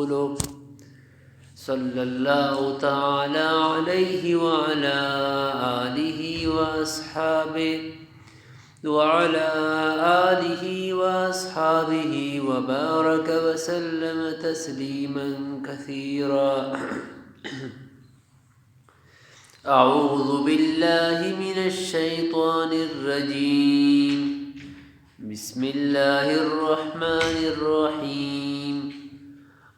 ورسوله صلى الله تعالى عليه وعلى آله وأصحابه وبارك وسلم تسليما كثيرا. أعوذ بالله من الشيطان الرجيم. بسم الله الرحمن الرحيم.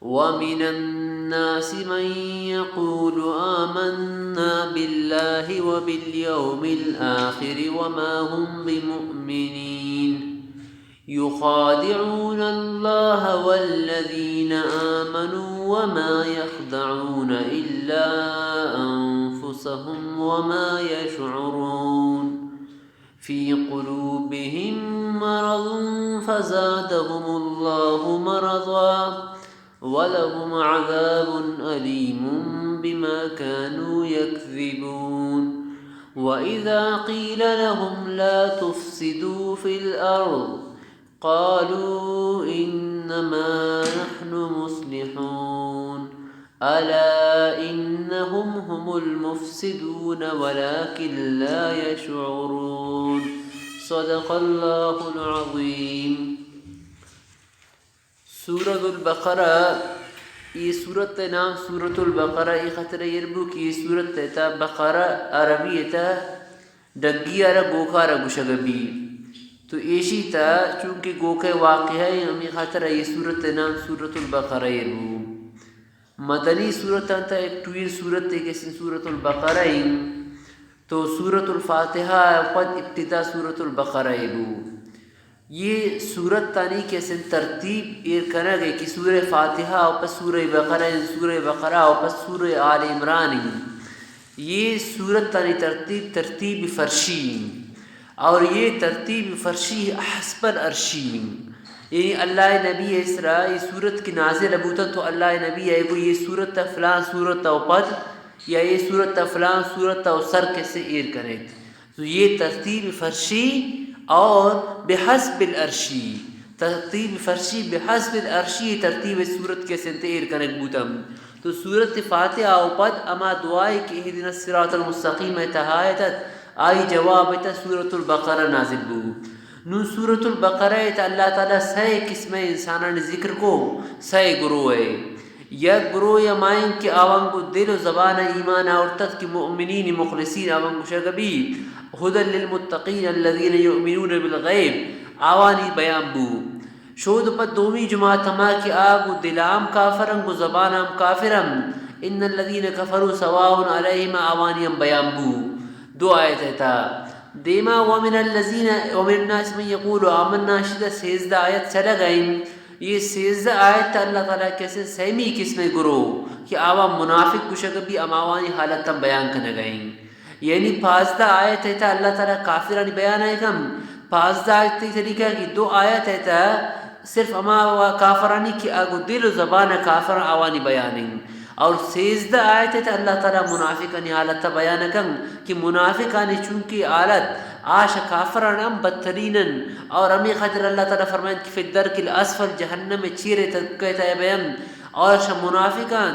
ومن الناس من يقول آمنا بالله وباليوم الآخر وما هم بمؤمنين يخادعون الله والذين آمنوا وما يخدعون إلا أنفسهم وما يشعرون. في قلوبهم مرض فزادهم الله مرضا ولهم عذاب أليم بما كانوا يكذبون. وإذا قيل لهم لا تفسدوا في الأرض قالوا إنما نحن مصلحون ألا إنهم هم المفسدون ولكن لا يشعرون. صدق الله العظيم. سورة البقرة یہ سورت نام سورة البقرة یہ خطر يربو کی سورت تا بقرة عربی تا ڈگی آرہ گوکا آرہ گوشگبی تو ایشی تا چونکہ گوکے واقع ہے ہمیں خطر یہ سورت نام سورة البقرة يربو. مدنی صورت تا ایک ٹویر صورت تے کسی سورة البقرة تو سورة الفاتحہ قد ابتدا سورة البقرة يربو. یہ صورت تانی کیسے ترتیب یہ کرنا گئے کہ سورہ فاتحہ اور پس سورہ بقرہ اور پس سورہ آل عمران. یہ صورت تانی ترتیب فرشی اور یہ ترتیب فرشی حسب العرشی یعنی اللہ نبی اسرا یہ صورت کی نازل ابوتا تو اللہ نبی ہے وہ یہ صورت فلان صورت و پد یا یہ صورت فلان صورت و سر کیسے ایر کرے. تو یہ ترتیب فرشی اور بحسب العرشی ترتیب فرشی بحسب العرشی ترتیب صورت کے سنتیر کنک بوتم. تو صورت فاتحہ او پد اما دعائی کہ اہدنا الصراط المستقیم تہایتت آئی جواب تا سورة البقرہ نازل بو. نو سورة البقرہ تا اللہ تعالیٰ سائے قسم انسانان ذکر کو سائے گروہ ہے. یک گروہ یا مائن کہ آوان کو دل و زبان ایمان آورتت کہ مؤمنین مخلصین آوان کو شگبی ہدى للمتقین الذین یؤمنون بالغیب آوانی بیان بو. شود پت دومی جماعت ہما کہ آگو دلام کافرم کو زبانم کافرم ان الذین کفروا سواء علیہم آوانیم بیان بو. دو آیت ہے دیما ومن الناس من یقول آمنا شدہ 16 آیت چلا گئیں. یہ 16 آیت اللہ تعالیٰ کیسے سیمی قسم گروہ کہ آوا منافق کشک بھی اماوانی حالتاں بیان کرنے گئیں. یعنی 15 آیت ہے تا اللہ تعالیٰ کافرانی بیان ہے کم 15 آیت طریقہ کی 2 آیت ہے تا صرف اما کافرانی کی آگو دل و زبان کافر آوانی بیانیں اور 16 آیت ہے تا اللہ تعالیٰ منافقانی حالتا بیان کم کہ منافقانی چونکہ حالت آش کافران ام بدترینن اور امی خاطر اللہ تعالیٰ فرمائیں کہ فی الدرک الاسفل جہنم چیرے تکیتا ہے بیان اور منافقان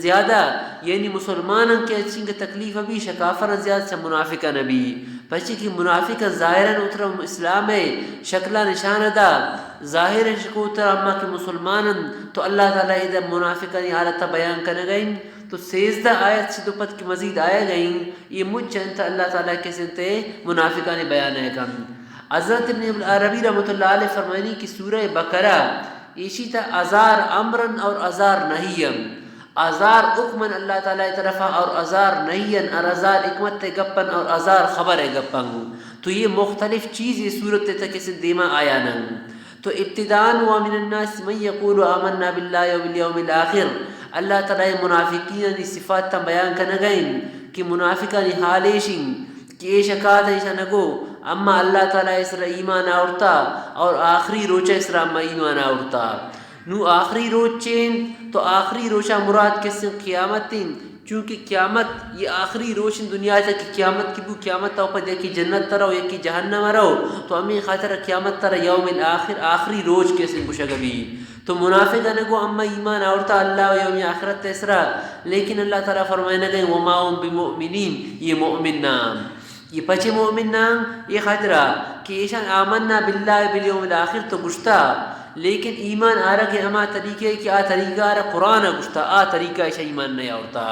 زیادہ یعنی مسلمانوں کے اچھیں کے تکلیف بھی شکافر زیادہ سے منافقہ نبی بچی کی منافقہ ظاہراً اتر اسلام ہے شکلہ نشانہ دا ظاہر شکو اتر اما کہ مسلمانوں تو اللہ تعالیٰ ادھا منافقہ نی حالتہ بیان کرنے گئیں. تو 16 آیت سے دو پت کی مزید آئے گئیں یہ مجھ چاہتا اللہ تعالیٰ کے سنتے منافقہ نی بیان ہے کم. حضرت ابن عربی رحمۃ اللہ علیہ فرمائنی کہ سورہ بقرہ ایشی تا ازار امرن اور ازار نہیم ازار حکمن اللہ تعالیٰ طرفہ اور ازار نہین اور ازار حکمت گپن اور ازار خبر گپن. تو یہ مختلف چیز یہ صورت تک سے دیما آیا نن. تو ابتدان ومن الناس من یقول آمنا باللہ وبالیوم الآخر اللہ تعالیٰ منافقین صفات تا بیان کرنے گئیں کہ منافقان حالیشن کہ یہ شکات ایسا نگو اما اللہ تعالیٰ اسرا ایمان آورتا اور آخری روچہ اسرا اما ایمان آورتا. نو آخری روچ چین تو آخری روچہ مراد کس قیامت تین چونکہ قیامت یہ آخری روشن دنیا ہے کہ قیامت کی بو قیامت تو پتہ کہ جنت ترو یا کہ جہنم رہو تو امی خاطر قیامت تر یوم الاخر آخری روز کیسے گوشگبی. تو تو منافق نگو اما ایمان آورتا اللہ و یوم آخرت تسرا، لیکن اللہ تعالیٰ فرمائے نگئے وما هم بمؤمنین، یہ مؤمن نام، یہ پچے مؤمن نام یہ خطرہ کہ ایشان آمنا باللہ بالیوم الاخر تو گشتا، لیکن ایمان آرہ کہ اما طریقے کہ آ طریقہ آرہ قرآن گشتا، آ طریقہ ایشا ایمان نہیں آورتا۔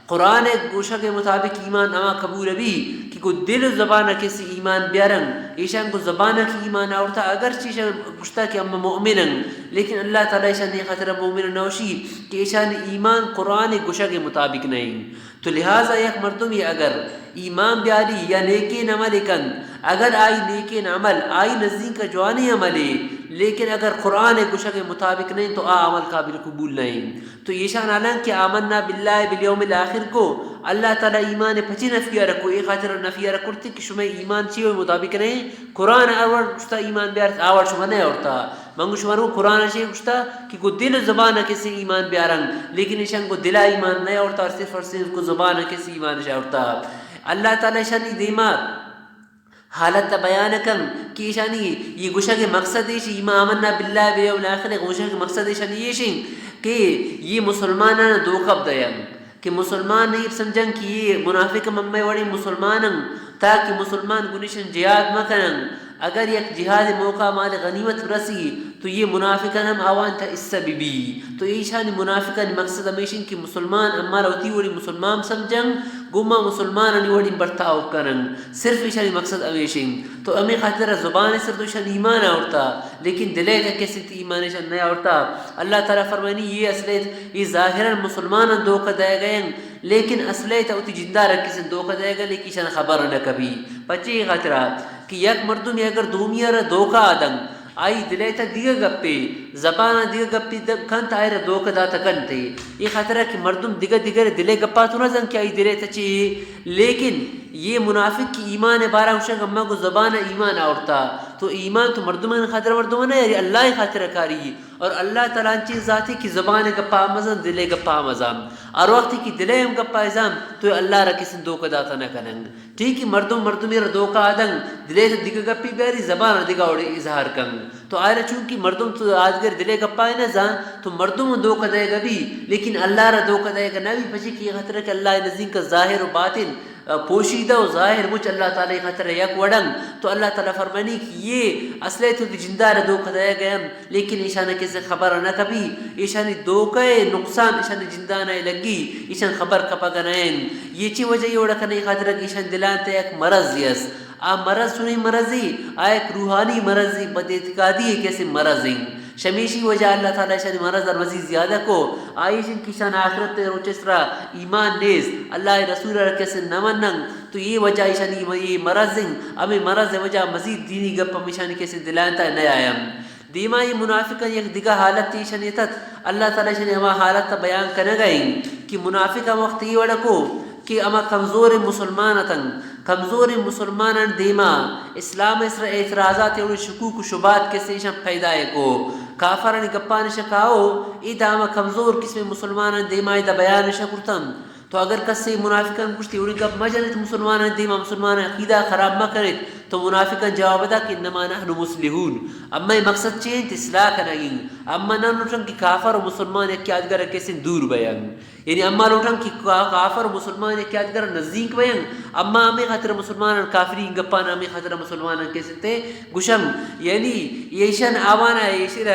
قرآن گوشہ کے مطابق ایمان اما قبول بھی کہ کو دل و زبانہ کسی ایمان بیارن ایشان کو زبانہ کی ایمان آورتا، اگرچہ ایشان گشتا کہ اما مؤمنن، لیکن اللہ تعالیٰ ایشان نے خطرہ مومن نوشی کہ ایشان ایمان قرآن گوشہ کے مطابق نہیں۔ تو لہٰذا یک مردم یہ اگر ایمان بیاری یا نیکین عمل کن، اگر آئی نیکین عمل آئی نزدیک کا جوانی عملے، لیکن اگر قرآن گوشہ کے مطابق نہیں تو آ عمل قابل قبول نہیں۔ تو یہ شان عالم کہ آمنا باللہ بالیوم الاخر کو اللہ تعالیٰ ایمان پچی نفیہ رکھو، ایک خاطر نفیہ رکھتے کہ شما ایمان چیئے مطابق نہیں، قرآن آور گشتا ایمان بیار آور شما نہیں ہوتا، منگو شما رو قرآن چیئے گشتا کہ کو دل زبان کسی ایمان بیارن، لیکن ایشان کو دلہ ایمان نہیں ہوتا اور صرف کو زبان کسی ایمان ہوتا۔ اللہ تعالیٰ شانی دیما حالت بیان کم کہ ایشانی یہ گوشہ کے مقصد ہے ایمان آمنا باللہ بالیوم الاخر، گوشہ کے مقصد ایشانی یہ شین کہ یہ مسلمانان دوکب دیم کہ مسلمان نہیں سمجھن کہ یہ منافق ممے وڑی مسلمانن تاکہ مسلمان گنشن جہاد مکنن، اگر یک جہاد موقع مال غنیمت رسی تو یہ منافقان ہم آوان تھا اس سے بھی، تو ایشان منافقان مقصد ہمیشن کہ مسلمان اما روتی وڑی مسلمان سمجھن گمہ مسلمان انی وڑی برتاؤ کرن، صرف ایشانی مقصد ہمیشن۔ تو امی خاطر زبان سر تو ایشان ایمان آورتا لیکن دلے تک کسی تی ایمان ایشان نہیں آورتا۔ اللہ تعالیٰ فرمانی یہ اصلیت یہ ظاہراً مسلمان دھوکہ دے گئے لیکن اصلیت اوتی جندہ رکھی سے دھوکہ دے گا لیکن ایشان خبر نہ کبھی پچی خاطرہ کہ یک مردم اگر دومی را دھوکہ آدم آئی دلیتا دیگا گپے زبانا دیگا گپی کنت آئی را دھوکہ داتا کنتے، یہ خاطرہ کہ مردم دیگا دلے گپا تو نہ زن کہ آئی دلیتا چاہیے، لیکن یہ منافق کی ایمان بارہ ہوشا کہ اما کو زبان ایمان آورتا، تو ایمان تو مردمان خاطر مردمان ہے یعنی اللہ خاطر کاری، اور اللہ تعالیٰ چیز ذاتی کی زبان گپا مزن دلے گپا مزام، اور وقتی کی دلے ہم گپا ازام تو اللہ را کسی دھوکہ داتا نہ کننگ، ٹھیک ہے مردمی را دھوکہ آدنگ دلے تا دیگا گپی بیاری زبان دیگا اوڑے اظہار کنگ، تو آئرہ چونکہ مردم تو آدگر دلے گپا ہے نہ زان تو مردم دھوکہ دے گا بھی لیکن اللہ را دھوکہ دے گا نہ بھی، پچھی کی خطرہ کہ اللہ نزدیک کا ظاہر و باطن پوشیدہ و ظاہر مجھ اللہ تعالیٰ خطر یک وڑنگ، تو اللہ تعالیٰ فرمانی کہ یہ اصلے تو جندہ دھوکہ دیا گیا لیکن ایشانہ کسی خبر نہ کبھی، ایشانی دھوکہ نقصان ایشانی جندہ نہ لگی، ایشان خبر کپا گنائن، یہ چی وجہ یہ وڑکہ نہیں خاطر کہ ایشان دلان تے ایک مرض یس، مرض سنی مرضی ایک روحانی مرضی بد اعتقادی ہے کیسے مرضی شمیشی وجہ اللہ تعالیٰ شان مرض اور مزید زیادہ کو آئیشن کی شان آخرت روچسرا ایمان نیز اللہ رسول کیسے نمننگ، تو یہ وجہ ایشان یہ مرض ہمیں مرض وجہ مزید دینی گپ ہمیشان کیسے دلانتا نہ آیم دیما یہ منافقہ یک دیگا حالت تیشن یتت اللہ تعالیٰ شان ہما حالت بیان کرنے گئیں کہ منافقہ وقت یہ وڑا کو کہ اما کمزور مسلمانتن کمزور مسلمانان دیما اسلام اسر اعتراضات اور شکوک و شبات کے سیشن پیدا ہے کو کافران گپان شکاؤ ایدہ اما کمزور قسم مسلمانان دیما ایدہ بیان شکرتن، تو اگر کسی منافقان کچھتی اوڑی گپ مجلت مسلمانان دیما مسلمانان عقیدہ خراب مہ کرت تو منافقان جواب دا کہ انما نحن مسلحون، اما مقصد چین اصلاح کنگیں، اما نہ لوٹن کہ کافر و مسلمان ایک یادگر کیسے دور بیان، یعنی اما لوٹن کہ کافر و مسلمان ایک یادگر نزدیک بیان، اما ہمیں خاطر مسلمان کافرین گپان ہمیں خاطر مسلمان کیسے تے گشم، یعنی یشن آوانا یشر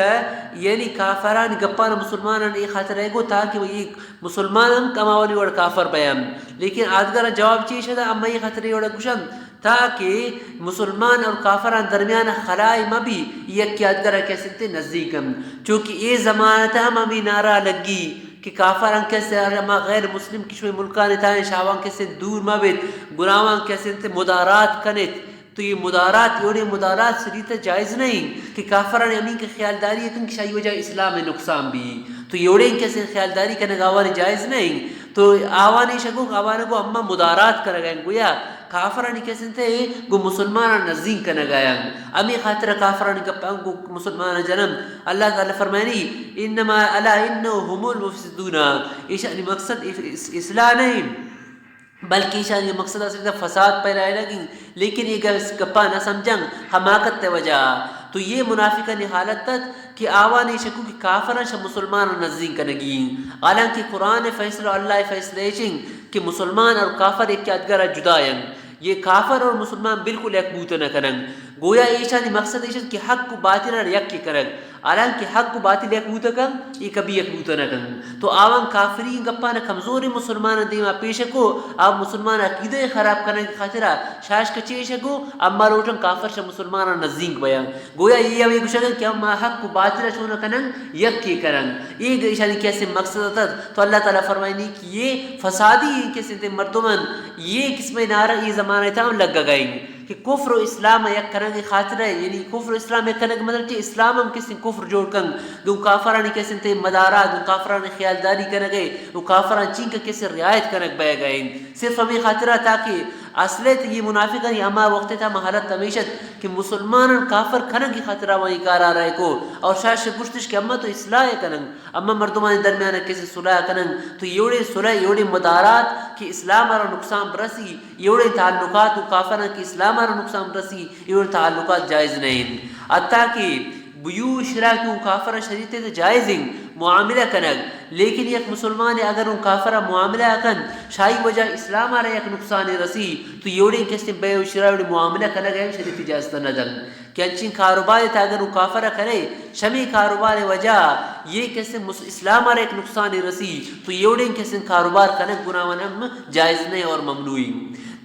یعنی کافران گپان مسلمان ایک خاطر ہے گو تاکہ یہ مسلمان کماولی وڑ کافر بیان، لیکن آدگر جواب چیز ہے اما یہ خاطر وڑ گشم تاکہ مسلمان اور کافران درمیان خلائی مبی یک یادگر کیسے تے نزدیکم، چونکہ یہ زمانت ہم ہمیں نعرہ لگی کہ کافران کیسے اما غیر مسلم کشوی ملکان تائیں شاوان کیسے دور مبت گناوان کیسے تے مدارات کنت، تو یہ مدارات یوڑے مدارات سریتا جائز نہیں کہ کافران امین کے خیالداری ہے کہ شاہی وجہ اسلام میں نقصان بھی، تو یوڑے کیسے خیالداری کرنے گا آوانی جائز نہیں، تو آوانی شکو آوانے کو اما مدارات کر گئے گویا کافرانی کیسے تھے گو مسلمان نزدیک کرنے گیا، امی خاطر کافرانی کا گو مسلمان جنم اللہ تعالی فرمانی انما الا انہم المفسدون، ایشانی مقصد اصلاح نہیں بلکہ ایشانی مقصد فساد پیدا لگیں، لیکن یہ گپا نہ سمجھیں حماقت تے وجہ تو یہ منافقان حالت تک کہ آوانی شکو کہ کافران شا مسلمان نزدین کنگین حالانکہ قرآن فیصلہ اللہ فیصلہ چنگ کہ مسلمان اور کافر ایک یادگار جدائیں یہ کافر اور مسلمان بالکل ایک بوت نہ کرن گویا ایشانی مقصد ایشان کہ حق کو باطل اور یک کی کرن حالانکہ حق کو باطل یک بوت کن یہ کبھی یک بوت نہ کن تو آوان کافرین گپا نہ کمزوری مسلمان دیما پیش کو آپ مسلمان عقیدہ خراب کرنے کی خاطرہ شاش کچیش کو اما روٹن کافر شا مسلمان نزدین بیان گویا یہ اب ایک شکل کہ اما حق کو باطل چون کنن یک کی کرن یہ ایشانی کیسے مقصد تھا تو اللہ تعالیٰ فرمائنی کہ یہ فسادی کیسے تھے مردمان یہ قسم نارا یہ زمانہ تھا لگ گئیں کہ کفر و اسلام یک کرنے کی خاطر ہے یعنی کفر و اسلام یک کرنے کا مطلب کہ اسلام ہم کسی کفر جوڑ کن گو کافرانی کیسے تے مدارات گو کافرانی خیالداری کرنے گئے گو کافران چین کا کیسے رعایت کرنے بے گئے صرف ہمیں خاطرہ تاکہ اصلیت یہ منافقان یہ اما وقت تھا محالت تمیشت کہ مسلمان کافر کھنن کی خاطرہ وہی کار آ رہے کو اور شاید سے گشتش کہ اما تو اصلاح کنن اما مردمان درمیان کیسے صلح کنن تو یوڑے صلح یوڑے مدارات کہ اسلام آرہ نقصان برسی یوڑے تعلقات و کافران کی اسلام آرہ نقصان برسی یوڑے تعلقات جائز نہیں حتیٰ کہ بیو شراکی ان کافر شریعتے تو جائز ہیں معاملہ کنگ لیکن یک مسلمان اگر ان کافر معاملہ کن شاہی وجہ اسلام آ رہا یک نقصان رسی تو یوڑی کسی بیو شراکی معاملہ کنگ ہے شریعت اجازت نہ دن کہ انچین کاروبار تا اگر ان کافر کرے شمی کاروبار وجہ یہ کسی اسلام آ رہا یک نقصان رسی تو یوڑی کسی کاروبار کنگ گناہ جائز نہیں اور ممنوعی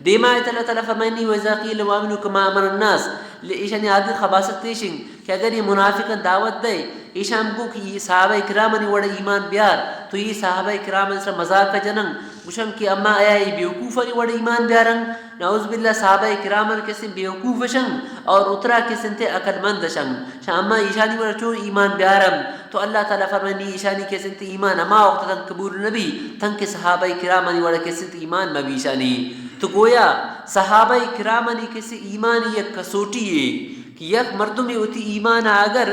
دیما اللہ تعالیٰ فرمائنی وَإِذَا قِيلَ وَآمِنُوا كَمَا آمَنَ النَّاسِ ایشانی عادل خباست تیشنگ کہ اگر یہ منافقن دعوت دے ایشان کو کہ یہ صحابہ اکرامنی وڑا ایمان بیار تو یہ صحابہ اکرامن سر مذاق کا جنن گوشن کہ اما آیا یہ بیوکوفنی وڑا ایمان بیارن نعوذ باللہ صحابہ اکرامن کسی بیوکوف شن اور اترا کسی تے عقل مند شن شاہ اما ایشانی وڑا چون ایمان بیارن تو اللہ تعالیٰ فرمانی ایشانی کسی تے ایمان اما وقت تن قبول نبی تن کے صحابہ اکرامنی وڑا کسی تے ایمان مبیشانی تو گویا صحابہ کرامانی کسی ایمانی یک کسوٹی ہے کہ یک مردمی ہوتی ایمان اگر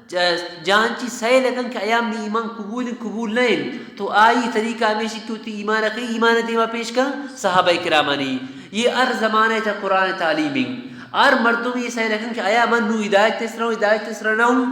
جانچی صحیح لگن کہ ایام نے ایمان قبول نہیں تو آئی طریقہ ہمیشہ کی ہوتی ایمان اخی ایمان دیما پیش کر صحابہ کرامانی یہ ار زمانہ تا قرآن تعلیمی اور مردم یہ صحیح رکھیں کہ آیا من نو ہدایت تسرہ نہ ہوں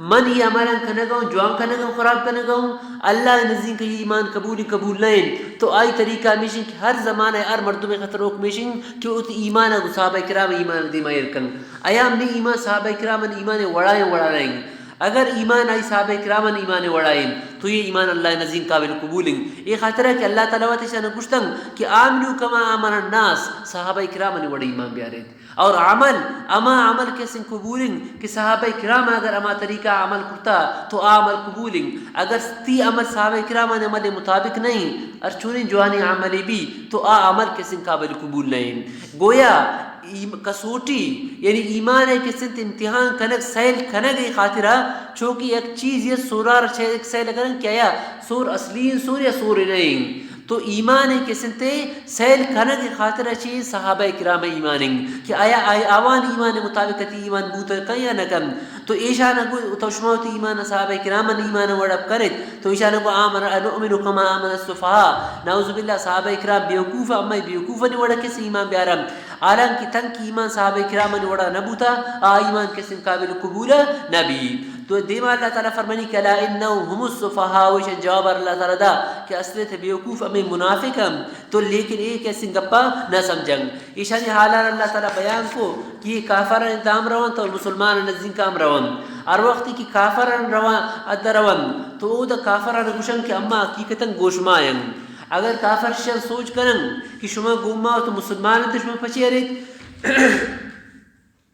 من یہ عملان کنگا ہوں جوان کنگا ہوں خراب کنگا ہوں اللہ نزدین کہ یہ ایمان قبول نہیں تو آئی طریقہ ہمیشن کہ ہر زمانہ ہر مردم خطر روک میشن کہ وہ ایمان صحابہ کرام ایمان دیما یرکن آیا ہم نے ایمان صحابہ کرام ایمان وڑائیں اگر ایمان آئی صحابہ کرامن ایمان وڑائیں تو یہ ایمان اللہ نزدین قابل قبول ہیں یہ خاطر ہے کہ اللہ تعالیٰ واتشان کشتن کہ آمنو کما آمن الناس صحابہ کرامن وڑا ایمان بیارید اور عمل کیسے قبولیں کہ صحابہ کرام اگر اما طریقہ عمل کرتا تو عمل قبولیں اگر تی عمل صحابہ کرام عمل مطابق نہیں اور چونیں جوانی عملی بھی تو عمل کیسے قابل قبول نہیں گویا کسوٹی یعنی ایمان ہے کہ سنت امتحان کنک سیل کنک خاطرہ چونکہ ایک چیز یہ سورار سیل کرن کیا یا سور اصلی سور یا سور نہیں تو ایمان ہے کہ سنتے سیل کنک خاطرہ چیز صحابہ کرام ایمانیں کہ آیا آوان ایمان مطابقتی ایمان بوتا کن یا نکن تو ایشانہ کو توشماوتی ایمان صحابہ کرام ایمان وڑب کرد تو ایشانہ کو نؤمن کما آمن الصفحاء نعوذ باللہ صحابہ کرام بیوکوف اما بیوکوف نے وڑا کسی ایمان بیارم عالم کی تن کی ایمان صحابہ کرام نے وڑا نبوتا ایمان کسی قابل قبول نبی تو دیما اللہ تعالیٰ فرمانی کہ لا انہم هم الصفحاء ویشن جواب اللہ تعالیٰ دا کہ اصلیت بیوکوف امی منافق ہم تو لیکن ایک ایسی گپا نہ سمجھنگ ایشانی حالان اللہ تعالیٰ بیان کو کہ یہ کافران دام روان تو مسلمان نزدین کام روان اور وقتی کی کافران روان ادھا روان تو او دا کافران گوشن کہ اما حقیقتاً گوشمائیں اگر کافر شن سوچ کرن کہ شما گوما تو مسلمان تو شما پچی ارید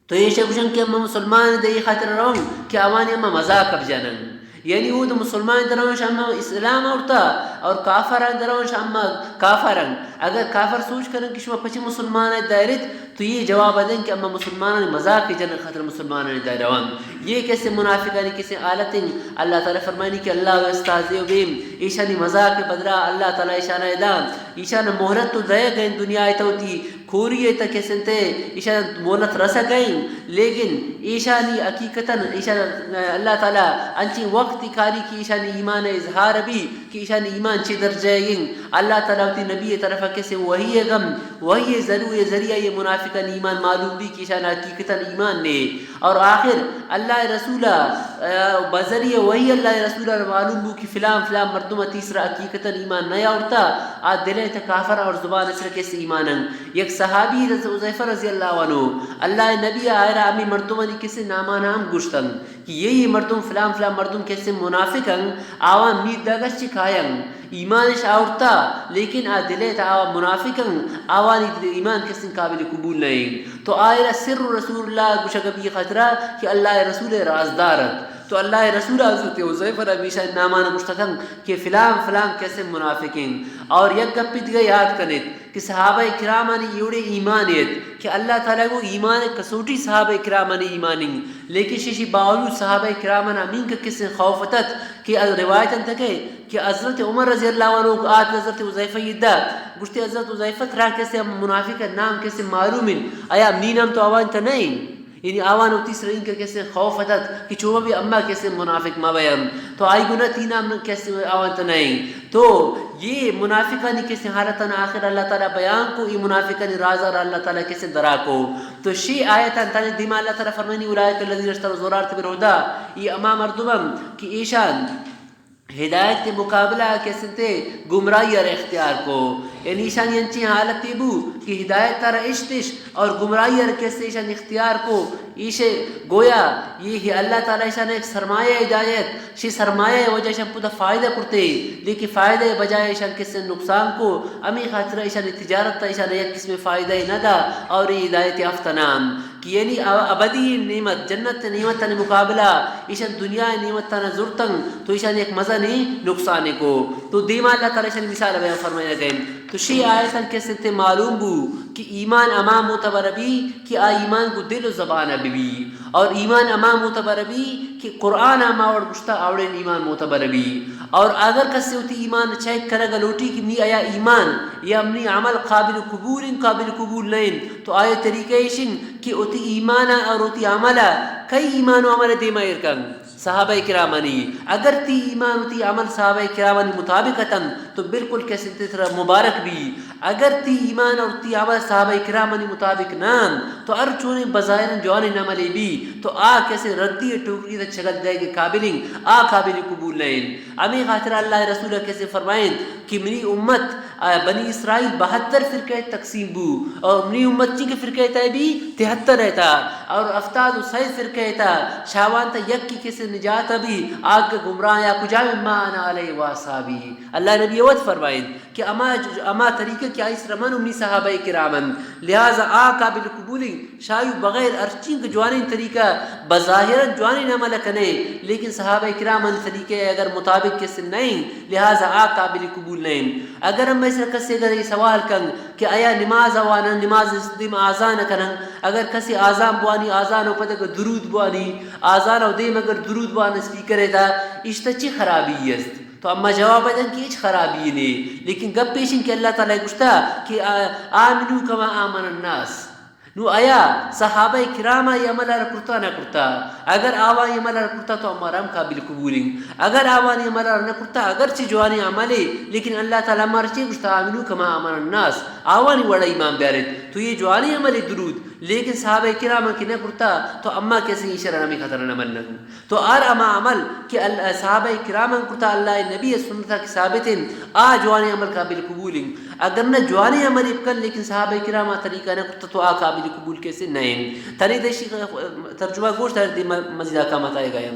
تو یہ شکوشن کہ اما مسلمان دے خاطر رہوں کہ آوانی اما مذاق اب جانن یعنی وہ تو مسلمان درون شاما اسلام اورتا اور کافران درون شاما کافران اگر کافر سوچ کرن کہ شما پچی مسلمان دائرت تو یہ جواب دیں کہ اما مسلمان مذاق کی جنن خاطر مسلمان دائروان یہ کیسے منافقانی کیسے آلتیں اللہ تعالیٰ فرمانی کہ اللہ استاذ بیم ایشانی مذاق بدرا اللہ تعالیٰ ایشانہ ادام ایشان مہلت تو دے گئیں دنیا آئیتا ہوتی کھوری ایتا کیسنتے ایشان مہلت رسا گئیں لیکن ایشانی حقیقتاً ایشان اللہ تعالیٰ انچی وقت کاری کی ایشانی ایمان اظہار بھی کہ ایشانی ایمان چی درجہ گئیں اللہ تعالیٰ ہوتی نبی طرف کیسے وہی ہے غم وہی ہے ذریعہ یہ منافقان ایمان معلوم بھی کہ ایشان حقیقتاً ایمان نے اور آخر اللہ رسولہ بذریعہ وہی اللہ رسولہ معلوم بھی کہ فلان مردمہ تیسرا حقیقتاً ایمان نیا اڑتا آج دلیں تا کافر اور زبان اسر کیسے ایمانن یک صحابی حذیفہ رضی اللہ عنہ اللہ نبی آئرہ امی مردمانی کیسے نام گوشتن کہ یہی مردم فلان مردم کیسے منافقن آوان مید داگش چکھائن ایمانش آورتا لیکن آ دلے تا آوان منافقن آوانی ایمان کیسے قابل قبول نہیں تو آئرہ سر رسول اللہ گوشگبی خطرہ کہ اللہ رسول رازدارت تو اللہ رسول حضرت حذیفہ ہمیشہ نامان مشتقن کہ فلان کیسے منافقین اور یک گپت گئی یاد کنیت کہ صحابہ کرامانی یوڑے ایمانیت کہ اللہ تعالیٰ کو ایمان کسوٹی صحابہ کرامانی ایمانی لیکن شیشی باوجود صحابہ کرامان امین کا کس خوفتت کہ روایتاً تکے کہ حضرت عمر رضی اللہ عنہ کو آت حضرت حذیفہ یدہ گوشتے حضرت حذیفہ ترا کیسے منافق نام کیسے معلومن آیا امی نام تو آوان تا نہیں یعنی آوان ہوتی سرین کے کیسے خوف حدت کہ چوبہ بھی امہ کیسے منافق مبیم تو آئی گناہ تینام کیسے آوان تا نہیں تو یہ منافقانی کیسے حالتاً آخر اللہ تعالیٰ بیان کو یہ منافقانی رازہ اور اللہ تعالیٰ کیسے درا کو تو شی آیتاً تانے دیما اللہ تعالیٰ فرمانی اولائک الذین اشتروا الضلالۃ بالہدی یہ امام مردمم کہ ایشان ہدایت کے مقابلہ کیسے تے گمراہی اور اختیار کو یعنی ایشان ینچی حالت تیبو کہ ہدایت تارا اشتش اور گمراہی اور کیسے ایشان اختیار کو ایشے گویا یہ ہے اللہ تعالیٰ ایشان ایک سرمایہ ہدایت شی سرمایہ وجہ ایشان پودہ فائدہ کرتے لیکن فائدہ بجائے ایشان کیسے نقصان کو امی خاطرہ ایشان تجارت تا ایشان ایک قسم فائدہ ہی نہ دا اور یہ ہدایت یافتنام کہ یعنی ابدی نعمت جنت نعمت تن مقابلہ ایشان دنیا نعمت تن زرتن تو ایشان ایک مزہ نہیں نقصان کو تو دیما اللہ تعالیٰ ایشان مثال بیان فرمایا گئے تو شی آیتاً کیسے تے معلوم بو کہ ایمان امام معتبر بھی کہ ایمان کو دل و زبان بھی اور ایمان امام معتبر بھی کہ قرآن اما اور گشتہ آوڑین ایمان معتبر بھی اور اگر کسی ہوتی ایمان چیک کرے گا لوٹی کہ نی آیا ایمان یا امنی عمل قابل قبول نہیں تو آئے طریقہ ایشن کہ ہوتی ایمان اور ہوتی عملہ کئی ایمان و عمل دیما ارکن صحابہ کرامانی اگر تی ایمان ہوتی عمل صحابہ کرامانی مطابقتاً تو بالکل کیسے طرح مبارک بھی اگر تی ایمان اور تی عمل صحابہ کرامانی مطابق نام تو ار چونے بظاہر جوانی نعملی بھی تو آ کیسے ردی ٹوکری تا چگل دے گے قابلیں آ قابل قبول نہیں امی خاطر اللہ رسول کیسے فرمائیں کہ منی امت بنی اسرائیل 72 فرقہ تقسیم بو اور منی امت چی کے فرقہ تا بھی 73 رہتا اور افتاد و سید فرقہ تا شاوان تا یک کی کیسے نجات بھی آگ کا گمراہ یا کجا مما انا علیہ واصحابی اللہ نبی وقت فرمائیں کہ اما طریقہ کیا اس رمن امی صحابہ کرامن لہذا آ قابل قبولی شایو بغیر ارچین کے جوانی طریقہ بظاہر جوانی نہ ملکنے لیکن صحابہ کرامن طریقے اگر مطابق کسی نہیں لہذا آ قابل قبول نہیں اگر ہم ایسا کسی اگر یہ سوال کن کہ آیا نماز آوانا نماز دیم آزان کرن اگر کسی آزان بوانی آزان ہو پتہ کہ درود بوانی آزان ہو دیم اگر درود بوانی سپیکر ہے دا اشتا چی خرابی ہے تو اما جواب دیں کہ اچ خرابی نہیں لیکن گپ پیشن کہ اللہ تعالیٰ گشتا کہ آمنو کما آمن الناس نو آیا صحابہ کرامہ یہ عمل کرتا نہ کرتا اگر آوان یہ عمل کرتا تو ہمارا قابل قبولیں اگر آوان یہ عمل نہ کرتا اگرچہ جوانی عملے لیکن اللہ تعالیٰ مارچے گشتا آمنو کما آمن الناس آوانی وڑا ایمان بیارت تو یہ جوانی عمل درود لیکن صحابہ کرامہ کی نہ کرتا تو اما کیسے اشارہ نمی خطر نہ من لگوں تو آر اما عمل کہ صحابہ کرامہ کرتا اللہ نبی سنتا کی ثابتیں آ جوانی عمل قابل قبولیں اگر نہ جوانی عمل کر لیکن صحابہ کرامہ طریقہ نہ کرتا تو آ قابل قبول کیسے نہیں تری دیشی ترجمہ گوشت ہے مزید احکامات آئے گئے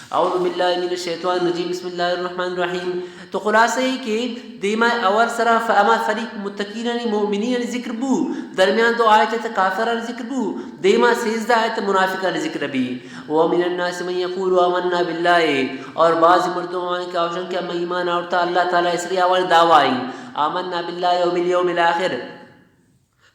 اعوذ باللہ من الشیطان الرجیم بسم اللہ الرحمن الرحیم تو خلاصہ ہے کہ دیما اول سرا فاما فریق متقین مومنین ذکر بو درمیان دو آیت کافران ذکر بو دیما 13 آیت منافقان ذکر بھی ومن الناس من یقول آمنا باللہ اور بعض مردوں کا اوشن کہ ہم ایمان آورتا اللہ تعالیٰ اس لیے اول دعوائیں آمنا باللہ وبالیوم الاخر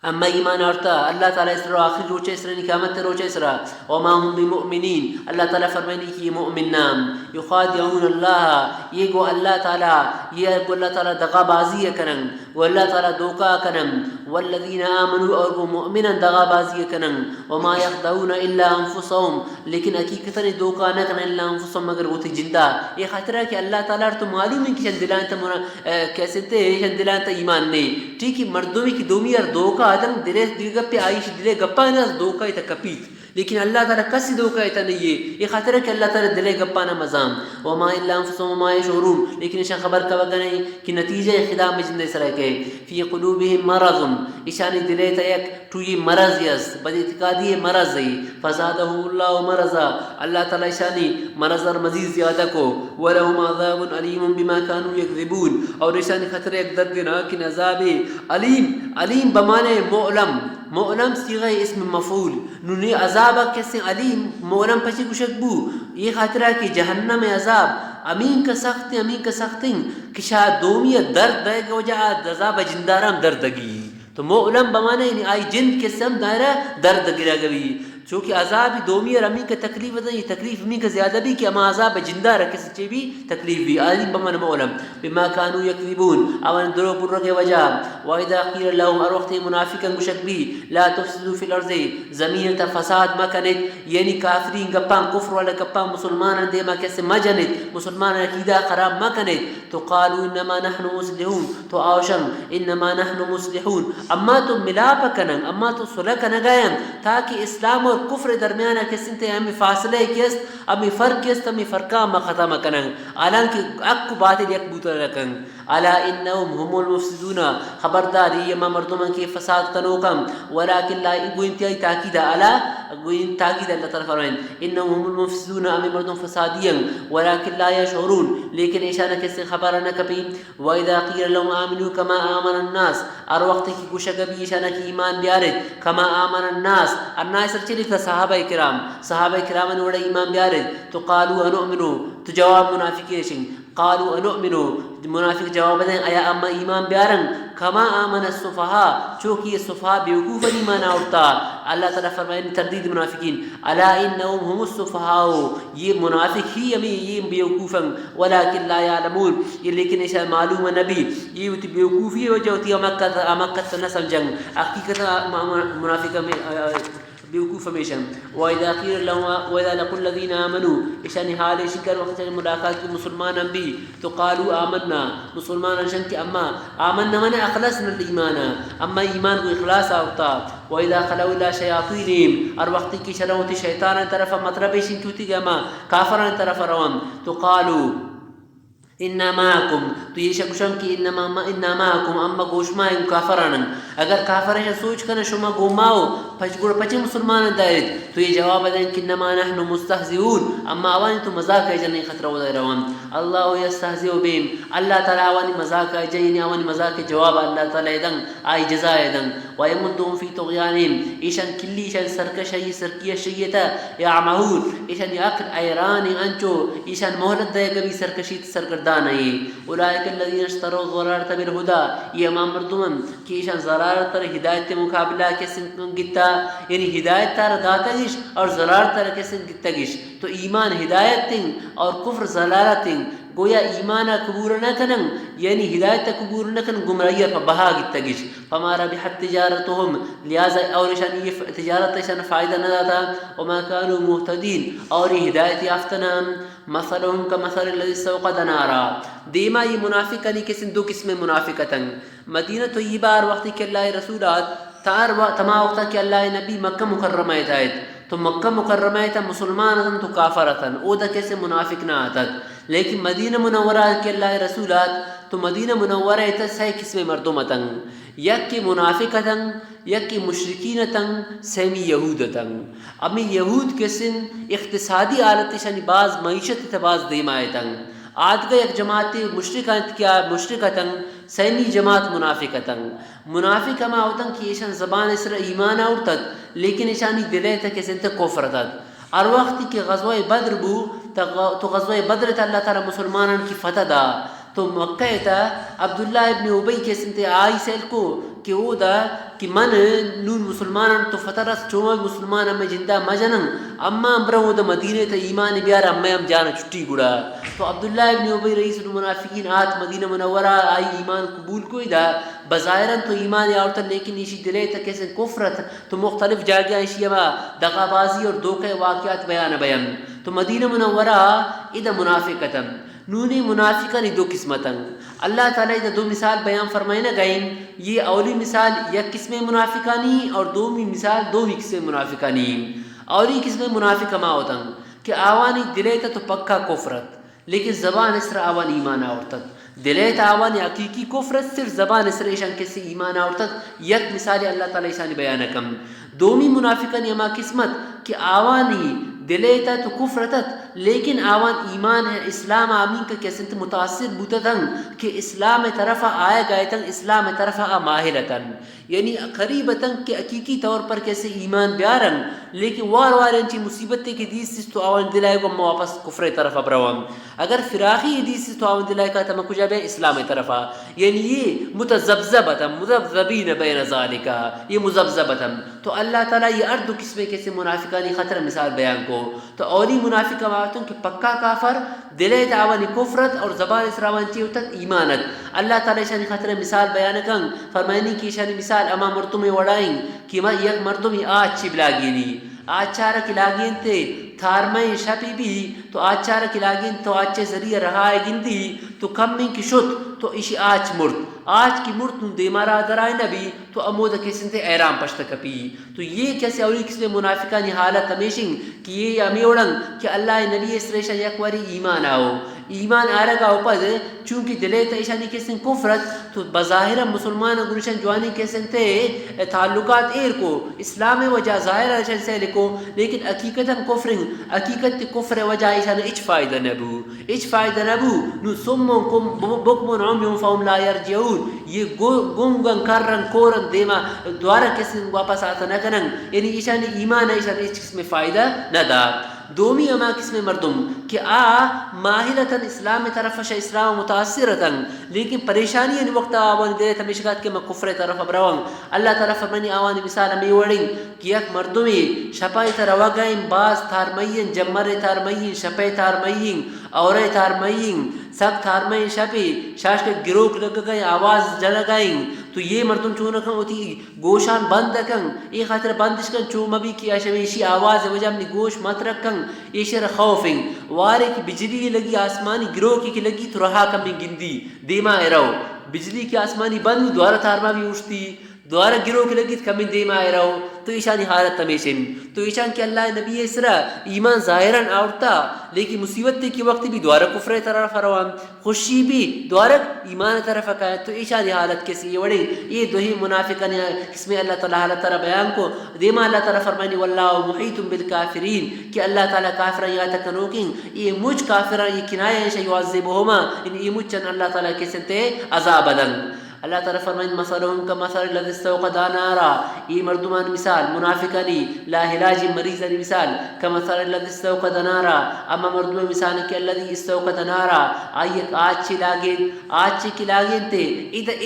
اما ایمان آرتا اللہ تعالیٰ اس طرح آخر روچے اس طرح قیامت روچے اس طرح وما هم بمؤمنین اللہ تعالیٰ فرمائنی کی مؤمن نام یخادعون اللہ یہ گو اللہ تعالیٰ یہ گو اللہ تعالیٰ دغا بازی کرن و اللہ تعالیٰ دوکا کرن والذین آمنوا اور وہ مؤمنا دغا بازی کرن وما یخدعون الا انفسهم لیکن حقیقتاً دوکا نہ کرن الا انفسهم مگر وہ تھی جندہ یہ خاطرہ کہ اللہ تعالیٰ تو معلوم ہے کہ شندلان تا کیسے تے شندلان تا ایمان نہیں ٹھیک ہے مردمی کی دومی اور دوکا آدم دلے گپے آئیش دلے گپا نہ دوکا ہی تا کپیت لیکن اللہ تعالیٰ کسی دوکا ایتا نہیں ہے یہ خاطر ہے کہ اللہ تعالیٰ دلے گپا نہ مزام وما الا انفسهم وما يشعرون لیکن اشان خبر کا وگا نہیں کہ نتیجہ خدام میں جندے سرائے کے فی قلوبهم مرض اشانی دلے تا یک توی مرض یس بد اعتقادی مرض ہے فزادهم اللہ مرضا اللہ تعالیٰ اشانی مرض اور مزید زیادہ کو ولہم عذاب علیم بما كانوا یکذبون اور اشانی خطر ایک دردناک عذاب علیم بمانے مؤلم صیغہ اسم مفعول نونی عذاب کیسے علیم مؤلم پچی کشک بو یہ خاطرہ کہ جہنم عذاب امین کا سختیں کہ شاید دومی درد دے گا وجہ عذاب جندارم دردگی تو مؤلم بمانے یعنی آئی جند کے سم دائرہ درد گرا گوی چونکہ عذاب دومی اور امی کا تکلیف ہے یہ تکلیف امی کا زیادہ بھی کہ اما عذاب جندہ رکھے سچے بھی تکلیف بھی عالم بمن مولم بما كانوا یکذبون اوان درو پر کے وجہ واذا قیل لهم اور وقت منافقا گشک بھی لا تفسدوا فی الارض زمین تا فساد مکنت یعنی کافرین گپان کفر والا گپان مسلمان دے ما کیسے مجنت مسلمان عقیدہ خراب مکنت تو قالوا انما نحن مصلحون تو آوشن انما نحن مصلحون اما تو ملاپ کنن اما تو صلح کنگائن تاکہ اسلام اور کفر درمیان کسن تے ہمیں فاصلے کیست ہمیں فرق کیست ہمیں فرقہ ما ختم کنن حالانکہ اک باطل یک بوتا رکن الا انهم هم المفسدون خبردار یہ مردمان کے فساد کنوکم ولكن لا انتہائی تاکید الا تاکید اللہ تعالی فرمائیں انهم هم المفسدون ہمیں مردم فسادیاں ولكن لا يشعرون لیکن اشارہ کیسے خبر نہ کبھی واذا قیل لهم امنوا كما امن الناس اور وقت کی گوشہ کبھی اشارہ کی ایمان بیارت كما امن الناس چلی تھا صحابہ کرام نے وڑا ایمان بیارت تو قالوا انؤمنوا تو جواب منافقین قالوا انؤمنوا منافق جواب دیں ایا اما ایمان بیارن کما آمن الصفحاء چونکہ یہ صفحاء بیوقوف ایمان آورتا اللہ تعالیٰ فرمائے تردید منافقین الا انہم هم الصفحاء یہ منافق ہی ہمیں یہ بیوقوفا ولكن لا يعلمون یہ لیکن ایسا معلوم نبی یہ ہوتی بیوقوفی وجہ ہوتی ہے مکت نہ سمجھیں حقیقت منافق میں بیوقوف ہمیشہ وَإِذَا قِيلَ لَهُمْ وَإِذَا لَقُوا الَّذِينَ آمَنُوا اشانی حال شکر وقت ملاقات کی مسلمان بھی تو قالوا آمنا مسلمان اشن کہ اما آمنا من اخلصنا الایمان اما ایمان کو اخلاص آتا وَإِذَا خَلَوْا إِلَى شَيَاطِينِهِمْ اور وقت کی شروعتی شیطان طرف مطلب اشن کیوتی گا ما کافران طرف روان تو قالوا انما معکم تو یہ شکشم کی انما معکم اما گوشما کافران اگر کافر ہے سوچ کر شما گوماؤ پچگڑ پچے مسلمان دائرت تو یہ جواب دیں کہ انما نحن مستہزئون اما اوانی تو مذاق ہے جنہیں خطرہ ہو دائر روان اللہ یستہزئ بهم اللہ تعالی اوانی مذاق ہے جنہیں اوانی مذاق جواب اللہ تعالی دن آئی جزائے دن ویمدون فی طغیانهم ایشان کلی ایشان سرکشی سرکیہ شیطہ یعمہون ایشان یاکر ایران انچو ایشان محلت دائے گبی سرکشی سرکردان ہے اولئک الذین اشتروا الضلالۃ بالہدی یہ امام مردمن کی ایشان ضلالت پر ہدایت مقابلہ کے سن گتا یعنی ہدایت تار داتا گش اور ضلالت تار کے سن گتا گش تو ایمان ہدایت تن اور کفر ضلالت تن گویا ایمان قبول نہ کنن یعنی ہدایت قبول نہ کن گمراہی پر بہا گتا گش فما ربحت تجارتهم لہذا اور شان یہ تجارت شان فائدہ نہ داتا وما كانوا مهتدين اور ہدایت یافتنا مثلهم كمثل الذي استوقد نارا دیما یہ منافق نہیں کہ دو قسم منافقتن مدینہ طیبہ اور وقت کہ اللہ رسولات تمام وقت کہ اللہ نبی مکہ مکرمہ ہدایت تو مکہ مکرمہ تا مسلمان تو کافرتن او دا کیسے منافق نہ آتا لیکن مدینہ منورہ کے اللہ رسولات تو مدینہ منورہ تا سی قسم مردمتن یک کی منافقتن یک کی مشرکینتن سیمی یہودتن امی یہود کسن اقتصادی آلت شانی باز معیشت تا باز دیمائتن آج کا یک جماعت مشرکتن سیمی جماعت منافقتن منافق ہما ہوتن کہ ایشان زبان اسر ایمان آورتت لیکن ایشانی دلے تک اسن تک کفرتت اور وقتی کہ غزوہ بدر بو تو غزوہ بدر تا اللہ تعالی مسلمانان کی فتح دا تو مکہ تا عبداللہ ابن ابی کے سنتے آئی سیل کو کہ او دا کہ من نون مسلمان تو فترس چوما مسلمان ہمیں جندہ مجنن اما امبرو دا مدینہ تا ایمان بیار ہمیں ہم جانا چھٹی گڑا. تو عبداللہ ابن ابی رئیس المنافقین آت مدینہ منورہ آئی ایمان قبول کوئی دا بظاہراً تو ایمان آورتا لیکن اسی دلے تا کیسے کفرت تو مختلف جاگیاں اسی اما دغا بازی اور دوکے واقعات بیان. تو مدینہ منورہ ادھا منافقتاً نونی منافقانی دو قسمتاً اللہ تعالیٰ ادھا دو مثال بیان فرمائے نہ گئیں. یہ اولی مثال یک قسم منافقانی اور دومی مثال دومی قسم منافقانی. اولی قسم منافق ما ہوتا کہ آوانی دلیتا تو پکا کفرت لیکن زبان اسر آوان ایمان آورتت. دلیتا آوانی حقیقی کفرت صرف زبان اسر ایشان کسی ایمان آورتت. یک مثال اللہ تعالیٰ ایشانی بیان کم. دومی منافقانی اما قسمت کہ آوانی دلیتا تو کفرتت لیکن آوان ایمان ہے اسلام آمین کا کیسے متاثر بوتتن کہ اسلام طرف آئے گائے اسلام طرف ماہرتن یعنی قریبتاً کہ حقیقی طور پر کیسے ایمان بیارن لیکن وار انچی مصیبتیں کہ دیس تو آوان دلائے کو واپس کفر طرف ابروان. اگر فراخی دیس تو آوان دلائے کا تم کجا بے اسلام طرف یعنی یہ متذبذبتا مذبذبین بین ذالکا یہ مذبذبتا. تو اللہ تعالیٰ یہ اردو قسمیں کیسے منافقانی خطر مثال بیان کو. تو اولی منافق مارتوں کہ پکا کافر دلے تعاونی کفرت اور زبان اسراوان چیوتت ایمانت. اللہ تعالیٰ شانی خطر مثال بیان کن فرمائنی کی شانی مثال اما مردمی وڑائیں کہ یک مردمی آج چی بلاگینی آج چارہ کی لاگین تے تھارمیں شپی بھی تو آج چارہ کی لاگین تو آج چے ذریعہ رہائے گندی تو کمی کی شد تو اسی آج مرد آج کی مرد دے مارا درائے نبی تو امودہ کسی تے ایرام پشتا کپی. تو یہ کیسے اولی کسی منافقانی حالت ہمیشن کہ یہ امی اڑن کہ اللہ نبی اسریشہ یک واری ایمان آؤ ایمان آرگا اوپد چونکہ دلیتا ایشانی کسن کفرت تو بظاہر مسلمان گرشن جوانی کسن تے تعلقات ایر کو اسلام وجہ ظاہر ایشان سے لکو لیکن حقیقتا کفرن حقیقت کفر وجہ ایشان اچ فائدہ نبو نو سمون بکمون عمیون فهم لا یرجعون. یہ گنگن کرن کورن دیما دوارا کسن واپس آتا نکنن یعنی ایشان ایمان ایشان اچ قسم فائدہ ندا. دومی اما قسم مردم کہ ماہرتاً اسلام طرف شا اسلام متاثرتاً لیکن پریشانی ان وقت آوانی دے تمیشگات کہ میں کفر طرف ابروان. اللہ تعالیٰ فرمانی آوانی مثال ہمیں وڑیں کہ یک مردمی شپائی تر وگائیں باز تارمئین جمر تارمئین شپائی تارمئین اورے تارمئین سک تارمئین شپی شاش کے گروک لگ گئیں آواز جل گئیں. تو یہ مردم چونکہ ہوتی گوشان بند کن یہ خاطر بندش کن چون مبی کی آشویشی آواز وجہ اپنی گوش مت رکھن یہ شر خوفیں وارے کی بجلی لگی آسمانی گروہ کی لگی تو رہا کمی گندی دیما ایرو بجلی کی آسمانی بند دوارا تارما بھی اٹھتی دوارا گروہ کی لگی کمی دیما ایرو. تو ایشانی حالت تمیشن تو ایشان کہ اللہ نبی اسرا ایمان ظاہراً آورتا لیکن مصیبت کی وقت بھی دوارا کفر طرف روان خوشی بھی دوارا ایمان طرف کا. تو ایشانی حالت کسی یہ وڑی یہ دو ہی منافقان اس میں اللہ تعالیٰ حالت تعالیٰ بیان کو دیما اللہ تعالیٰ فرمانی واللہ محیط بالکافرین کہ اللہ تعالیٰ کافران یا تکنوکیں یہ مجھ کافران یہ کنایہ شا یعذبہما ان یہ مجھن اللہ تعالیٰ کے سنتے عذاب دن. اللہ تعالیٰ فرمائن مثلهم كمثل الذي استوقد نارا یہ مردمان مثال منافقانی لا علاج مریضانی مثال كمثل الذي استوقد نارا اما مردمان مثال کہ الذي استوقد نارا آئیک آج کی لاگین تے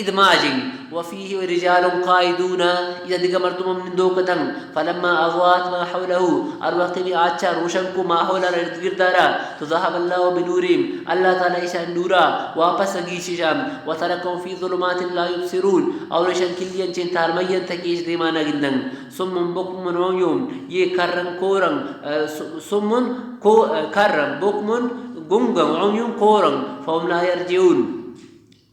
ادماجن وفيه رجال قائدون اذا دیگا مردمان من دوکتن فلما اضوات ما حوله الوقت بھی آچا روشن کو ماحولا رد گردارا تو ذهب الله بنورهم اللہ تعالیٰ ایشان نورا واپس اگیششان وترکم فی ظلمات لا يبصرون اور ایشان کلین چین تارمین تکیش دیمانا گندن. سمم بکمن عیون یہ کرن کورن سمم کرن بکمن گنگن عیون کورن فهم لا يرجعون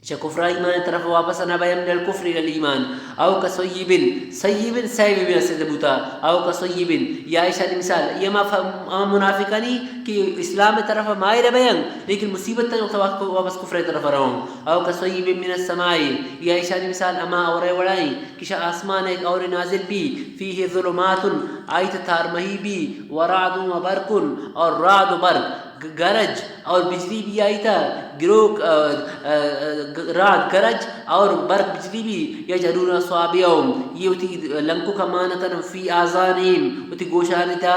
کفر ایمان طرف واپس نہ بیم من الکفر الى الایمان او کسیب سیب بن سدبوتا او کسیب یا ایشان مثال یہ ما منافقانی کہ اسلام طرف مائر بیان لیکن مصیبت تن واپس کفر طرف رہوں او کسیب من السماء یا ایشان مثال اما اور وڑائیں کہ آسمان ایک اور نازل بھی فیہ ظلمات آیت تارمہی بھی ورعد و برق اور رعد و برق گرج اور بجلی بھی آئی تھا گروہ رات گرج اور برق بجلی بھی یجعلون اصابعهم یہ ہوتی لنکو کا معنی فی آذانہم ہوتی گوشانی تھا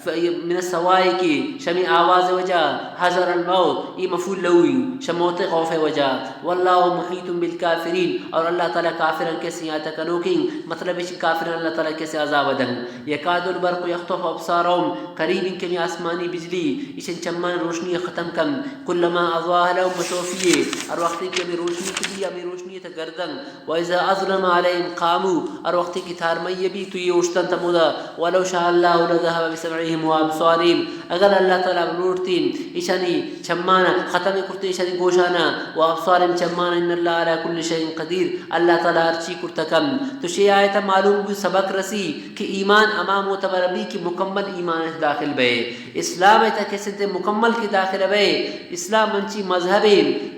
من السوائق شمی آواز وجہ حذر الموت یہ مفعول لوی شموت خوف وجہ واللہ محیط بالکافرین اور اللہ تعالیٰ کافرن کے سیاتا کنوکیں مطلب ہے کافرن اللہ تعالیٰ کے سے عذاب دن یکاد البرق یخطف ابصارهم قریب ان کے آسمانی بجلی اسن چمان روشنی ختم کم کلما اضواء لهم مشوفیے اور وقتی کہ ہمیں روشنی کی بھی ہمیں روشنی تھا گردن وَإِذَا أَظْلَمَ عَلَيْهِمْ قَامُوا اور وقتی کی تھارمئی بھی تو یہ اوشتن تمودا وَلَوْ شَاءَ اللَّهُ لَذَهَبَ بِسَمْعِهِمْ وَأَبْصَارِهِمْ اگر اللہ تعالیٰ نورتین ایشانی چمانا ختم کرتے ایشانی گوشانا وَأَبْصَارِهِمْ چمانا ان اللہ علی کل شیء قدیر اللہ تعالیٰ ہر چیز کرتکم تو شیء آیتا معلوم بھی سبق رسی کہ ایمان امام معتبر بھی کی مکمل ایمان داخل بے اسلام ایتا کسی تے مکمل کی داخل بے اسلام منچی مذہب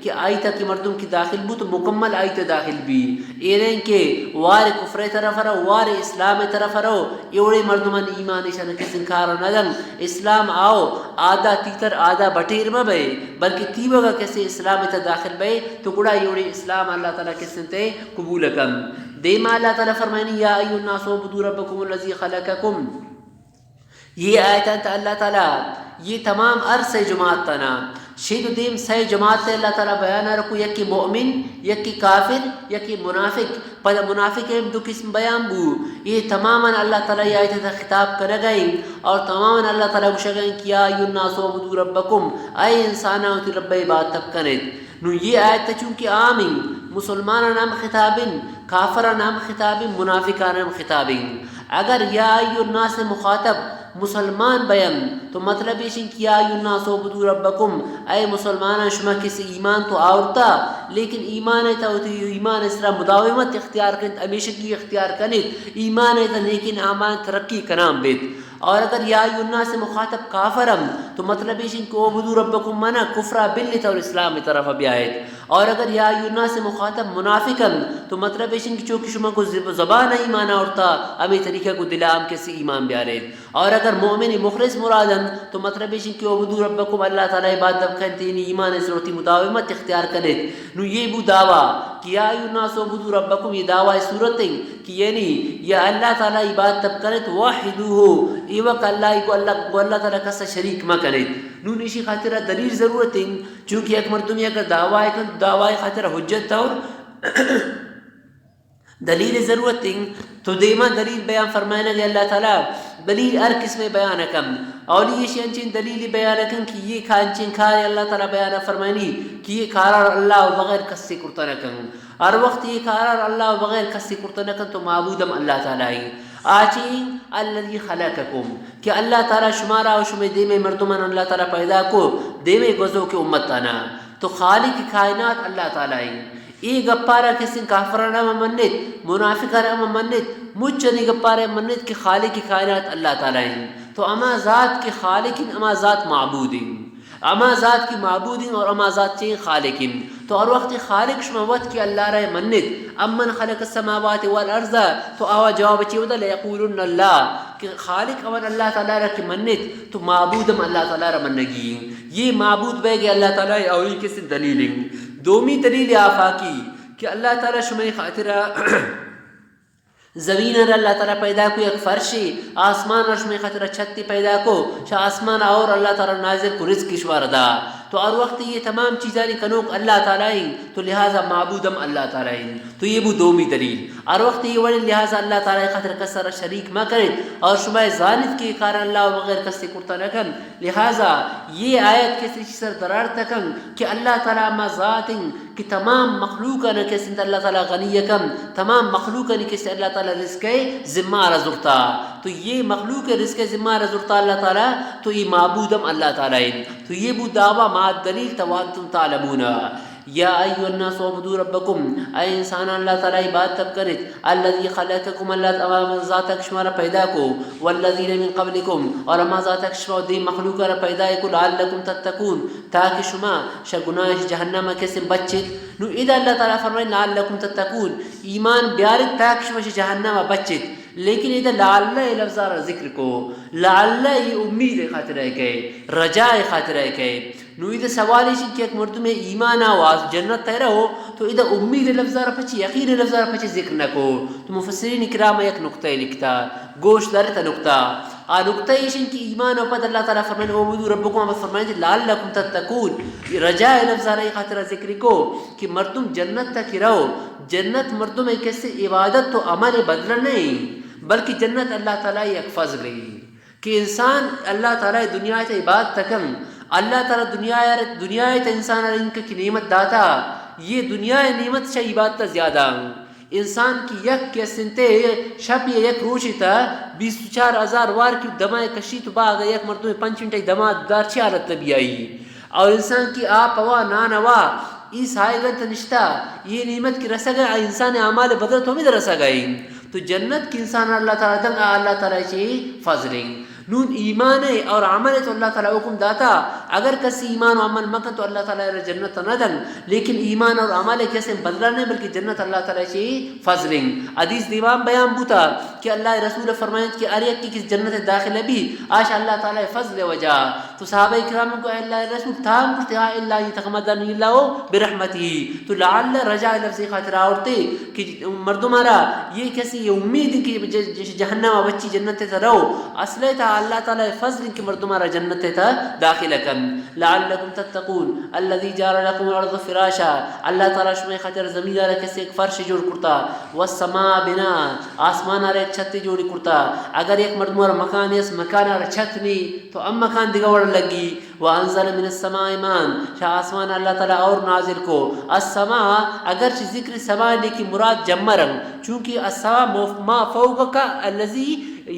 کہ آیتا کی مردم کی داخل بو تو مکمل آیتا داخل بھی ایرین کے وار کفر طرف رو وار اسلام طرف رو ایوڑے مردمان ایمان ایشان کسی انکار ندن اسلام آؤ آدھا تیتر آدھا بٹیر مبے بلکہ تیبہ کا کسی اسلام ایتا داخل بے تو گڑا ایوڑے اسلام اللہ تعالیٰ کسی تے قبول کم دیما اللہ تعالیٰ فرمائنی یا ایو الناس عبدوا ربکم الذی خلقکم یہ آیت اللہ تعالیٰ یہ تمام عرص جماعت تنا شید دیم سی جماعت اللہ تعالیٰ بیانہ رکو یکی مؤمن یکی کافر یکی منافق پدا منافق ہم دو قسم بیان بو یہ تماما اللہ تعالیٰ یہ آیت خطاب کر گئیں اور تماما اللہ تعالیٰ گوشگئیں کیا ایو الناس عبدوا ربکم اے انسانا ہوتی رب عبادت تب کنید نو یہ آیت چونکہ عامی مسلمان نام خطابن کافر نام خطابن منافقان نام خطابن اگر یا ایو الناس مخاطب مسلمان بیان تو مطلب یہ کیا ایو الناس عبدوا ربکم اے مسلمان شما کسی ایمان تو آورتا لیکن ایمان ایتا ہوتی ایمان اس طرح مداومت اختیار کنید ہمیشہ کی اختیار کنید ایمان ایتا لیکن امان ترقی کنام بیت اور اگر یا ایو الناس مخاطب کافرم تو مطلب یہ کہ عبدوا ربکم منا کفرہ باللہ اور اسلام طرف بھی آئیت اور اگر یا ایو الناس مخاطب منافقم تو مطلب یہ کہ چونکہ شما کو زبان ایمان آورتا ہمیں طریقہ کو دلام کسی ایمان بیارید اور اگر مومن مخلص مرادن تو مطلب یہ کہ عبدوا ربکم اللہ تعالیٰ عبادت کنتینی ایمان ضرورتی مداومت اختیار کنید نو یہ بو دعویٰ کہ یا ایو الناس عبدوا ربکم یہ دعویٰ صورت ہے کہ یعنی یا اللہ تعالیٰ عبادت تب کنید واحدوہو ایوک اللہ کو اللہ تعالیٰ کا شریک ماں کنید نو نشی خاطرہ دلیل ضرورت ہے چونکہ ایک مرتبہ اگر دعوی خاطرہ حجت اور دلیل ضرورت ہے تو دیما دلیل بیان فرمائنا گیا اللہ تعالیٰ دلیل ہر قسم بیان کم اولی شینچین دلیل بیان کم کہ یہ کھانچین کھارے اللہ تعالیٰ بیان فرمائنی کہ یہ کھارا اللہ بغیر کس سے کرتا نہ کم ہر وقت یہ کھارا اللہ بغیر کس سے کرتا نہ کم تو معبودم اللہ تعالیٰ ہی آچین الذی خلقکم کہ اللہ تعالیٰ شمارا و شمی دے میں مردمان اللہ تعالیٰ پیدا کو دے میں گزو کے امت تانا تو خالق کائنات اللہ تعالیٰ ہی ای گپارا کسی کافرانہ ممنت منافقانہ ممنت مجھنی گپارا ممنت کہ خالق کائنات اللہ تعالیٰ ہیں تو اما ذات کے خالق اما ذات معبود ہیں اما ذات کی معبود ہیں اور اما ذات چاہیے خالق ہیں تو اور وقت خالق شموت کی اللہ رہے منت امن خلق السماوات والارض تو آوا جواب چاہیے ہوتا لیقولن اللہ کہ خالق امن اللہ تعالیٰ رہ کی منت تو معبودم اللہ تعالیٰ رہ منگی یہ معبود بے گے اللہ تعالیٰ اولی کسی دلیل ہیں دومی دلیل آفاقی کہ اللہ تعالیٰ شمائی خاطرہ زمین اللہ تعالیٰ پیدا کو ایک فرشی آسمان اور شمائی خاطرہ چھتی پیدا کو شاہ آسمان اور اللہ تعالیٰ نازل کو رزق شوار دا تو اور وقت یہ تمام چیزانی کنوک اللہ تعالیٰ ہیں تو لہٰذا معبودم اللہ تعالیٰ ہیں تو یہ بھی دومی دلیل اور وقت یہ وڑی لہٰذا اللہ تعالیٰ خاطر کسر شریک ماں کریں اور شمائی ذانت کے کارن اللہ وغیر کس سے کرتا نہ کن لہٰذا یہ آیت کسی سر درار تکن کہ اللہ تعالیٰ ما ذاتیں کہ تمام مخلوقہ نہ کسی اللہ تعالیٰ غنی کم تمام مخلوقہ نہ کسی اللہ تعالیٰ رزق ذمہ رزقتا تو یہ مخلوق رزق ذمہ رزقتا اللہ تعالیٰ تو یہ معبودم اللہ تعالیٰ ہیں تو یہ بو دعویٰ مع دلیل توانتم تعلمون یا ایو الناس عبدوا ربکم اے انسان اللہ تعالیٰ عبادت تب کرت الذی خلقکم اللہ تعالیٰ ذاتک شمارا پیدا کو والذین من قبلکم اور اما ذاتک شما دی مخلوق را پیدا کو لعلکم تتقون تاکہ شما شگناہ جہنم کسی بچت نو اذا اللہ تعالیٰ فرمائے لعلکم تتقون ایمان بیارت تاکہ شما جہنم بچت لیکن ادھر لعلہ لفظہ ذکر کو لعلہ یہ امید خاطر ہے کہ رجاء خاطر ہے کہ نو ادھا سوالی شن کہ ایک مردم ایمان آواز جنت تیرہ ہو تو ادھا امید لفظارہ پچی یقین لفظارہ پچی ذکر نکو. تو مفسرین اکرام ایک نقطہ لکھتا گوشت دارتا نقطہ آ نقطہ ایشن کی ایمان و پد اللہ تعالیٰ فرمائن اومدو ربکم آمد فرمائن لعلکم تتقون رجاء لفظارہ خاطرہ ذکر کو کہ مردم جنت تک رہو. جنت مردم ایک ایسے عبادت تو عمل بدل نہیں بلکہ جنت اللہ تعالیٰ ایک فضل ہے کہ انسان اللہ تعالیٰ دنیا تا عبادت تکم اللہ تعالیٰ دنیا تا انسان ان کی نعمت داتا یہ دنیا نعمت شا عبادت زیادہ انسان کی یک کے سنتے شب یک روشی تا 24,000 وار کی دمائے کشی تو باغ یک مردوں 5 منٹ دما دار چی حالت تبی آئی اور انسان کی آپ ہوا نان ہوا اس آئے گا تنشتا یہ نعمت کی رسا گئے انسان اعمال بدل تو میں رسا گئے. تو جنت کی انسان اللہ تعالیٰ دنگ اللہ تعالیٰ چی فضلیں نون ایمان اور عمل تو اللہ تعالیٰ حکم داتا اگر کسی ایمان و عمل مکن تو اللہ تعالیٰ جنت نہ دن لیکن ایمان اور عمل کیسے بدلا نہیں بلکہ جنت اللہ تعالیٰ چی فضلیں. حدیث دیوان بیان بوتا کہ اللہ رسول فرمائیں کہ اریک کی کس جنت داخل بھی آش اللہ تعالیٰ فضل وجہ. تو صحابہ اکرام کو اللہ رسول تھام کرتے اللہ تغمدن اللہ برحمتی تو لعل رجاء لفظ خاطر آورتے کہ مردمارا یہ کیسے یہ امید کہ جہنم بچی جنت تا رہو اصلے تا اللہ تعالیٰ فضل کی مردمارا جنت تا داخل کن. لعلکم تتقون الذی جعل لکم الارض فراشا اللہ تعالیٰ شما خاطر زمین آرہ کیسے ایک فرش جوڑ کرتا والسماء بنا آسمان آرہ ایک چھت جوڑ کرتا. اگر ایک مردمارا مکان ہے اس مکان آرہ چھت نہیں تو ام مکان دیگا وڑ لگی. وانزل من السماء مان شاہ آسمان اللہ تعالیٰ اور نازل کو. السماء اگرچہ ذکر سماء لیکن مراد جمرن چونکہ السماء ما فوق کا الذی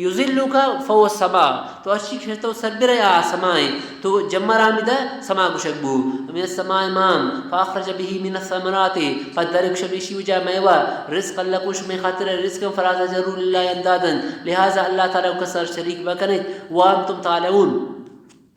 یذلو کا فو السماء تو اچھی کھشتو سربر یا سمائیں تو جمع رامیدہ سما گشکبو. من السماء مان فاخرج به من الثمرات فدرک شبیشی وجہ میوہ رزق اللہ کو شمی خاطر رزق فراز ضرور اللہ اندادن لہذا اللہ تعالیٰ کسر شریک بکنید وانتم تعلمون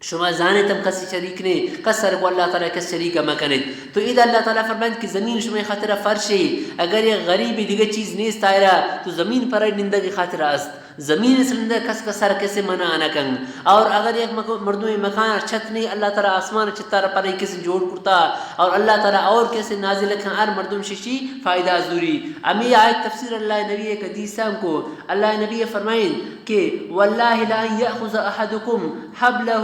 شما زانے تم کسی شریک نے کسر کو اللہ تعالیٰ کس شریک مکنید. تو اذا اللہ تعالیٰ فرمائند کہ زمین شما خاطر فرش ہے اگر یہ غریب دیگر چیز نیست آئرہ تو زمین پر نندگی خاطر است زمین سلندر کس کا سر کیسے منع نہ کن. اور اگر ایک مردوں مکان چھت نہیں اللہ تعالیٰ آسمان چھتار پر کیسے جوڑ کرتا اور اللہ تعالیٰ اور کیسے نازل کھن ہر مردم ششی فائدہ ضروری. امی آیت تفسیر اللہ نبی ایک حدیث کو اللہ نبی فرمائیں کہ واللہ لا یأخذ احدکم حبلہ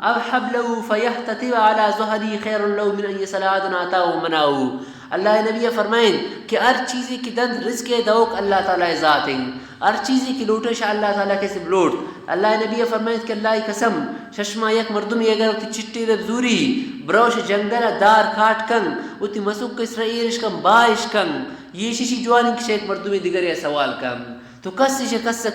اب حبلہ فیحتطب علی ظہری خیر لہ من ان یسلعات آتاہ مناہو. اللہ نبی فرمائیں کہ ہر چیزی کی دند رزق دوک اللہ تعالیٰ ذاتیں ہر چیزی کی لوٹش اللہ تعالیٰ کے سب لوٹ. اللہ نبی فرمائیں کہ اللہ قسم ششما یک مردمی اگر اتی چٹی رب زوری بروش جنگل دار کھاٹ کن اتی مسوک اسرائیلش کن باش کن یہ شیشی جوانی کش ایک مردمی دیگر یہ سوال کن تو کس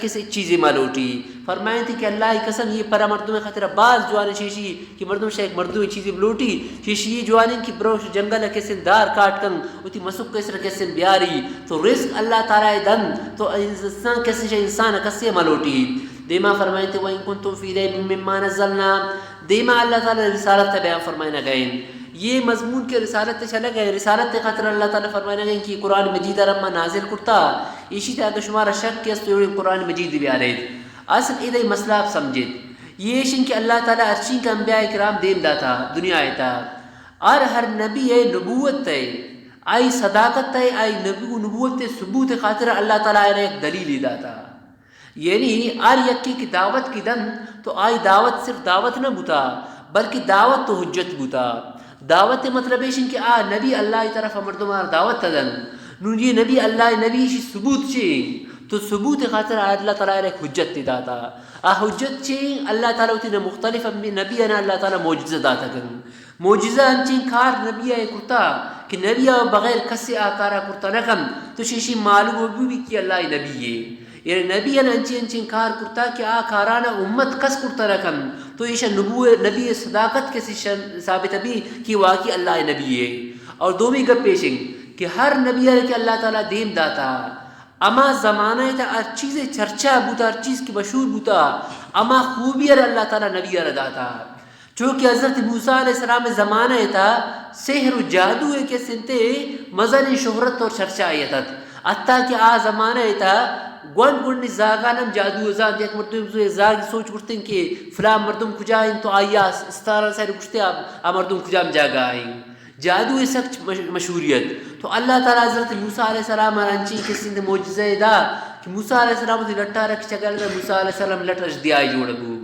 کسی چیزی مالوٹی. فرمائیں تھی کہ اللہ قسم یہ پرا مردم خطرہ بعض جوانی شیشی کہ مردم شیخ مردم چیزی بلوٹی شیشی یہ جوانی کی بروش جنگل کسی دار کاٹ کن اتی مسوک کسر کسی بیاری تو رزق اللہ تعالی دن تو انسان کسی انسان کسی مالوٹی. دیما فرمائیں تھی وَإِن كُنْتُمْ فِي رَيْبٍ مِّمَّا نَزَّلْنَا دیما اللہ تعالی رسالت بیان فرمائنا گئیں یہ مضمون کے رسالت چلا گئے رسالت خاطر اللہ تعالی فرمانے گئے کہ قرآن مجید رما نازل کرتا اسی طرح کہ شمارا شک کے استوری قرآن مجید بھی آ رہے اصل ادھے مسئلہ آپ سمجھت یہ شن کہ اللہ تعالی ارچین کا انبیاء کرام دیم داتا دنیا آئیتا اور ہر نبی نبوت تے آئی صداقت تے آئی نبوت تے ثبوت خاطر اللہ تعالی ایک دلیل داتا یعنی آر یکی کی دعوت کی دن تو آئی دعوت صرف دعوت نہ بوتا بلکہ دعوت تو حجت بوتا. دعوت مطلب ہے کہ نبی اللہ طرف مردمار دعوت تدن نو یہ نبی اللہ نبی شی ثبوت چی تو ثبوت خاطر اللہ تعالیٰ ایک حجت داتا حجت چی اللہ تعالیٰ اتنا مختلف نبی انا اللہ تعالیٰ معجزہ داتا کن معجزہ انچین کار نبی آئے کرتا کہ نبی بغیر کسی آکارا کرتا نکم تو شیشی معلوم بھی کہ اللہ نبی ہے یعنی نبی انچین کار کرتا کہ کارانا امت کس کرتا رکھم تو یہ نبی صداقت کے ثابت بھی کہ واقعی اللہ نبی ہے. اور دومی گپ پیشنگ کہ ہر نبی ہے کہ اللہ تعالیٰ دین داتا اما زمانہ تا ہر چیز چرچا بوتا ہر چیز کی مشہور بوتا اما خوبی اللہ تعالیٰ نبی داتا چونکہ حضرت موسیٰ علیہ السلام زمانہ تا سحر و جادو ہے کہ سنتے مزن شہرت اور چرچا آیتت حتیٰ کہ آ زمانہ تھا گون گون زاگانم جادو زاد یک مردم زاگ سوچ گرتیں کہ فلاں مردم کجائیں تو آیا ستارہ سیر گشتے آ مردم کجام جاگا آئیں جادو ہے سخت مشہوریت. تو اللہ تعالیٰ حضرت موسیٰ علیہ السلام رنچی کسی نے معجزہ دا کہ موسیٰ علیہ السلام تی لٹا رکھ چکل دا موسیٰ علیہ السلام لٹ رش دیائی جوڑ بو.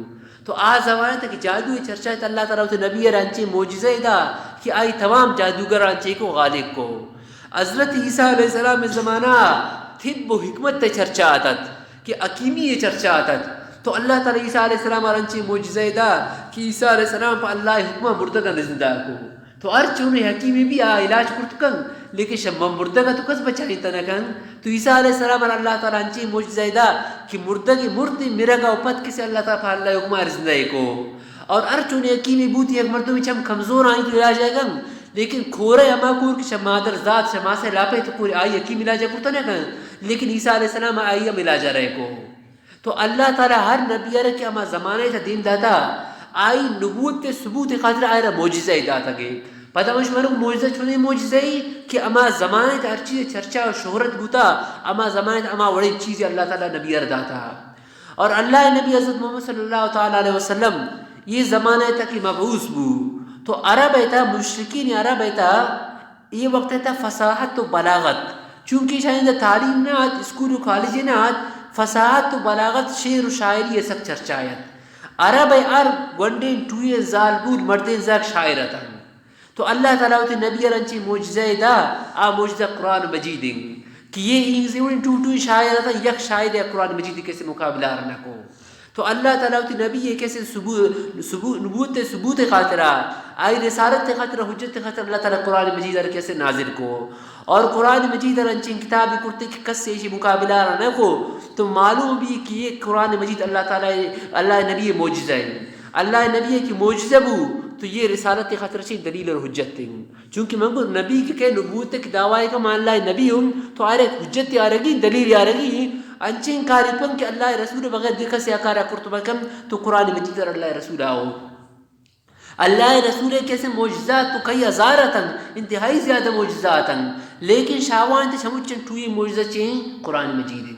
تو آ زمانہ تھا کہ جادو ہے چرچا ہے اللہ تعالیٰ تی نبی رنچی معجزہ دا کہ آئی تمام جادوگر رنچی کو غالب کو. حضرت عیسیٰ علیہ السلام زمانہ طب و حکمت تے چرچا آتت کہ حکیمی چرچا آتت. تو اللہ تعالیٰ عیسیٰ علیہ السلام رنچی معجزہ دا کہ عیسیٰ علیہ السلام پا اللہ حکمہ مردگا زندہ کو. تو ہر چونے حکیمی بھی علاج کرت کن لیکن شمم مردگا تو کس بچائی تنکن. تو عیسیٰ علیہ السلام اللہ تعالیٰ انچی معجزہ دا کہ مردگی مرتی مرگا اپت کسی اللہ تعالیٰ پا اللہ حکمہ رزندہ کو. اور ہر چونے حکیمی بوتی ایک مردمی چم کمزور آئی تو علاج ہے گن لیکن کھورے اما کور کی شم مادر ذات شما سے لاپے تو پوری آئی حکیم علاجہ کرتا نہ کن لیکن عیسیٰ علیہ السلام آئی ہم علاجہ رہے کو. تو اللہ تعالیٰ ہر نبی رہے کہ اما زمانے تا دین داتا آئی نبوت تے ثبوت خاطر آئی رہا معجزہ داتا گے. پتہ مش مرو معجزہ چھونے معجزہ کہ اما زمانے تا ہر چیز چرچا و شہرت بوتا اما زمانے تا اما وڑی چیز اللہ تعالیٰ نبی داتا. اور اللہ نبی حضرت محمد صلی اللہ تعالیٰ علیہ وسلم یہ زمانے تا کہ مبعوث بو. تو عرب ایتا مشرکین عرب ایتا یہ وقت ایتا فصاحت و بلاغت چونکہ شاید تعلیم نہ آت اسکول و کالج نہ آت فصاحت و بلاغت شعر و شاعری یہ سب چرچایت. عرب عرب ونڈین ٹوئے زال بود مردین زاک شاعرتا. تو اللہ تعالیٰ تے نبی رنچی معجزہ دا آ معجزہ قرآن مجید کہ یہ انگزی وڑین ٹوئی شاعرتا یک شاعر قرآن مجید کیسے مقابلہ رہنا کو. تو اللہ تعالیٰ تے نبی کیسے نبوت ثبوت خاطرہ آئی رسالت خاطرہ حجت خاطر اللہ تعالیٰ قرآن مجید کیسے نازل کو. اور قرآن مجید انچین کتابی کرتے کہ کس سے اسی مقابلہ رہنا کو. تو معلوم بھی کہ یہ قرآن مجید اللہ تعالیٰ اللہ نبی معجزہ ہے اللہ نبی کی معجزہ بو. تو یہ رسالت خاطر سے دلیل اور حجت ہیں چونکہ منگو نبی کے نبوت کے دعوائے کا مان اللہ نبی ہوں تو آرے حجت آ رگی دلیل آ رگی انچین کاری پن کہ اللہ رسول بغیر دیکھا سے اکارا کرتبہ کم. تو قرآن مجید اور اللہ رسول آؤ اللہ رسول کیسے معجزات تو کئی ہزارتاً انتہائی زیادہ معجزاتاً لیکن شاوان تے شموچن ٹوئی معجزہ چین قرآن مجید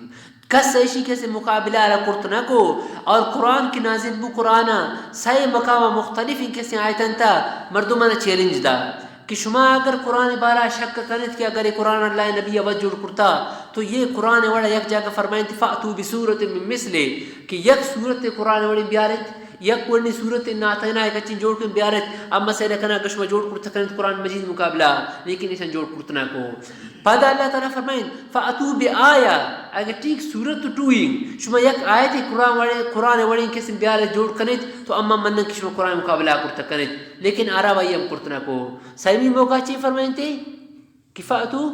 کس ایشی کیسے مقابلہ رہا کرتنا کو. اور قرآن کی نازل بو قرآن سائے مقام مختلف کیسے آیتاً تا مردمانہ چیلنج دا کہ شما اگر قرآن بارا شک کرنت کہ اگر قرآن اللہ نبی آواز جوڑ کرتا تو یہ قرآن وڑا یک جاگہ فرمائیں فَأْتُوا بِسُورَةٍ مِّن مِثْلِهِ کہ یک صورت قرآن وڑی بیارت یک کوئی صورت ناتینا ایک اچھی جوڑ کر بیارت اما سے رکھنا کشمہ جوڑ کرتا کرنت قرآن مجید مقابلہ لیکن اسے جوڑ کرتنا کو. پھر اللہ تعالیٰ فرمائیں فَأْتُوا بِآيَةٍ اگر ٹھیک صورت ٹوئیں شما یک آیت قرآن وڑی کسی بیارت جوڑ کرنت تو اما منن کی شما قرآن مقابلہ کرتا کرنت لیکن آرہ وئی ہم کرتنا کو. سیمی موقع چی فرمائیں تے کہ فَأْتُوا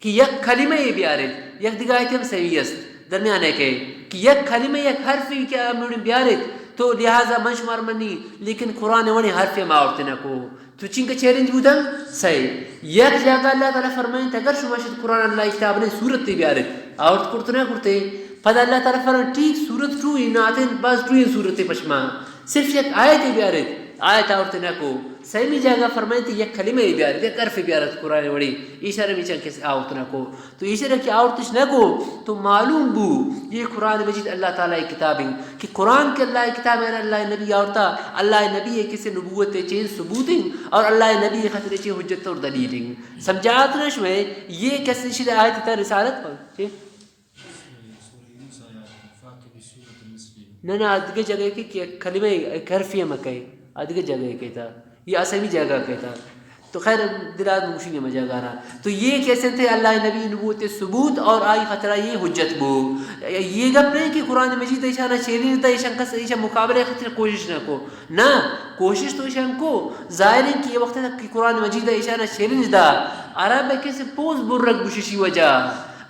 کہ یک کلمہ یہ بیارت یک دیگہ آیت ہم سیمی است درمیان ہے کہ یک کلمہ یک حرفی کیا ہم بیارت تو لہذا من شمار منی لیکن قرآن وڑی حرف ماورتے نہ کو. تو چین کا چیلنج بودن صحیح یک جگہ اللہ تعالیٰ فرمائیں اگر شما شد قرآن اللہ کتاب نے صورت تی بیارت آورت کرتے نہ کرتے پھر اللہ تعالیٰ فرمائیں ٹھیک صورت ٹوئی ناتین بعض ٹوئی صورت پشما صرف یک آیت بیارت آیت آورتے نہ کو. سیمی جگہ فرمائیں تھی یک کلمہ بیارت یک حرف بیارت قرآن وڑی اشارہ میں چاہ کیسے آورت نہ کو. تو اشارہ کی آورتش نہ کو تو معلوم بو یہ قرآن مجید اللہ تعالیٰ کتاب ہے کہ قرآن کے اللہ کتاب ہے اللہ نبی آورتا اللہ نبی کسی نبوت چین ثبوت اور اللہ نبی خطرے چین حجت اور دلیل سمجھات نش میں یہ کسی شد آیت تا رسالت پر نہ ادھگے جگہ کی کلمہ ایک حرفی مکہ ادھگے جگہ کہتا یہ اسمی جگہ کہتا تو خیر دلات موشی میں جگہ رہا. تو یہ کیسے تھے اللہ نبی نبوت ثبوت اور آئی خطرہ یہ حجت بو. یہ گپ نہیں کہ قرآن مجید ایشانہ چیلنج ہوتا ایشان کس ایشان مقابلہ خطرہ کوشش نہ کو نہ کوشش تو ایشان کو ظاہر ہے کہ یہ وقت تک کہ قرآن مجید ایشانہ چیلنج دا عرب کیسے پوز برک بششی وجہ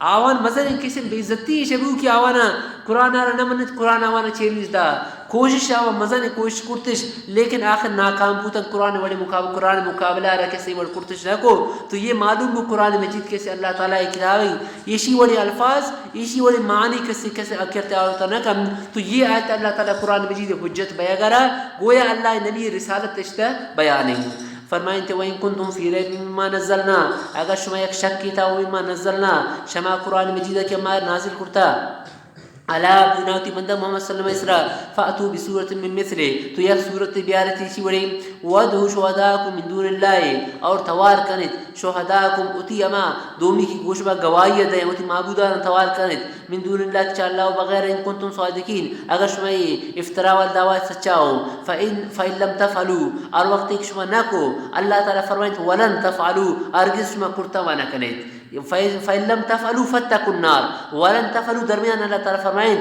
آوان مثلا کسی بیزتی شبو کی آوانا قرآن آرہ نمانت قرآن آوانا چیلنج دا کوشش آوان مزن کوشش کرتش لیکن آخر ناکام پوتا قرآن مقابلہ آرہ کسی وڑ کرتش نہ کو. تو یہ معلوم ہو قرآن مجید کیسے اللہ تعالیٰ کتابیں یشی وڑی الفاظ یشی وڑی معنی کیسے اکرتے آورتا نہ کم. تو یہ آیت اللہ تعالیٰ قرآن مجید حجت بیاگرہ گویا اللہ نبی رسالت اشتہ بیانی فرمائیں تے وَإِن كُنتُمْ فِي رَيْبٍ مِّمَّا نَزَّلْنَا اگر شما یک شک کی تا وَمِمَّا نَزَّلْنَا شما قرآن مجید کے ہمارے نازل کرتا علا بناوتی بندہ محمد صلی اللہ علیہ وسلم فأتو بسورت من مثلے تو یک صورت بیارتی سی وڑی وَدْهُ شُهَدَاكُمْ مِن دُونِ اللَّهِ اور توار کنت شہداکم اتی اما دومی کی گوش با گواہی دیں اتی معبودان توار کنت من دون اللہ چا اللہ بغیر ان کنتم صادقین اگر شما افتراء والدعوات سچاؤ فإن لم تفعلوا اور وقت ایک شما نہ کو اللہ تعالیٰ فرمائیں ولن تفعلوا ارگز شما کرتا و نہ کنت فإن لم تفعلوا فاتقوا النار ولن تفعلوا درمیان اللہ تعالیٰ فرمائیں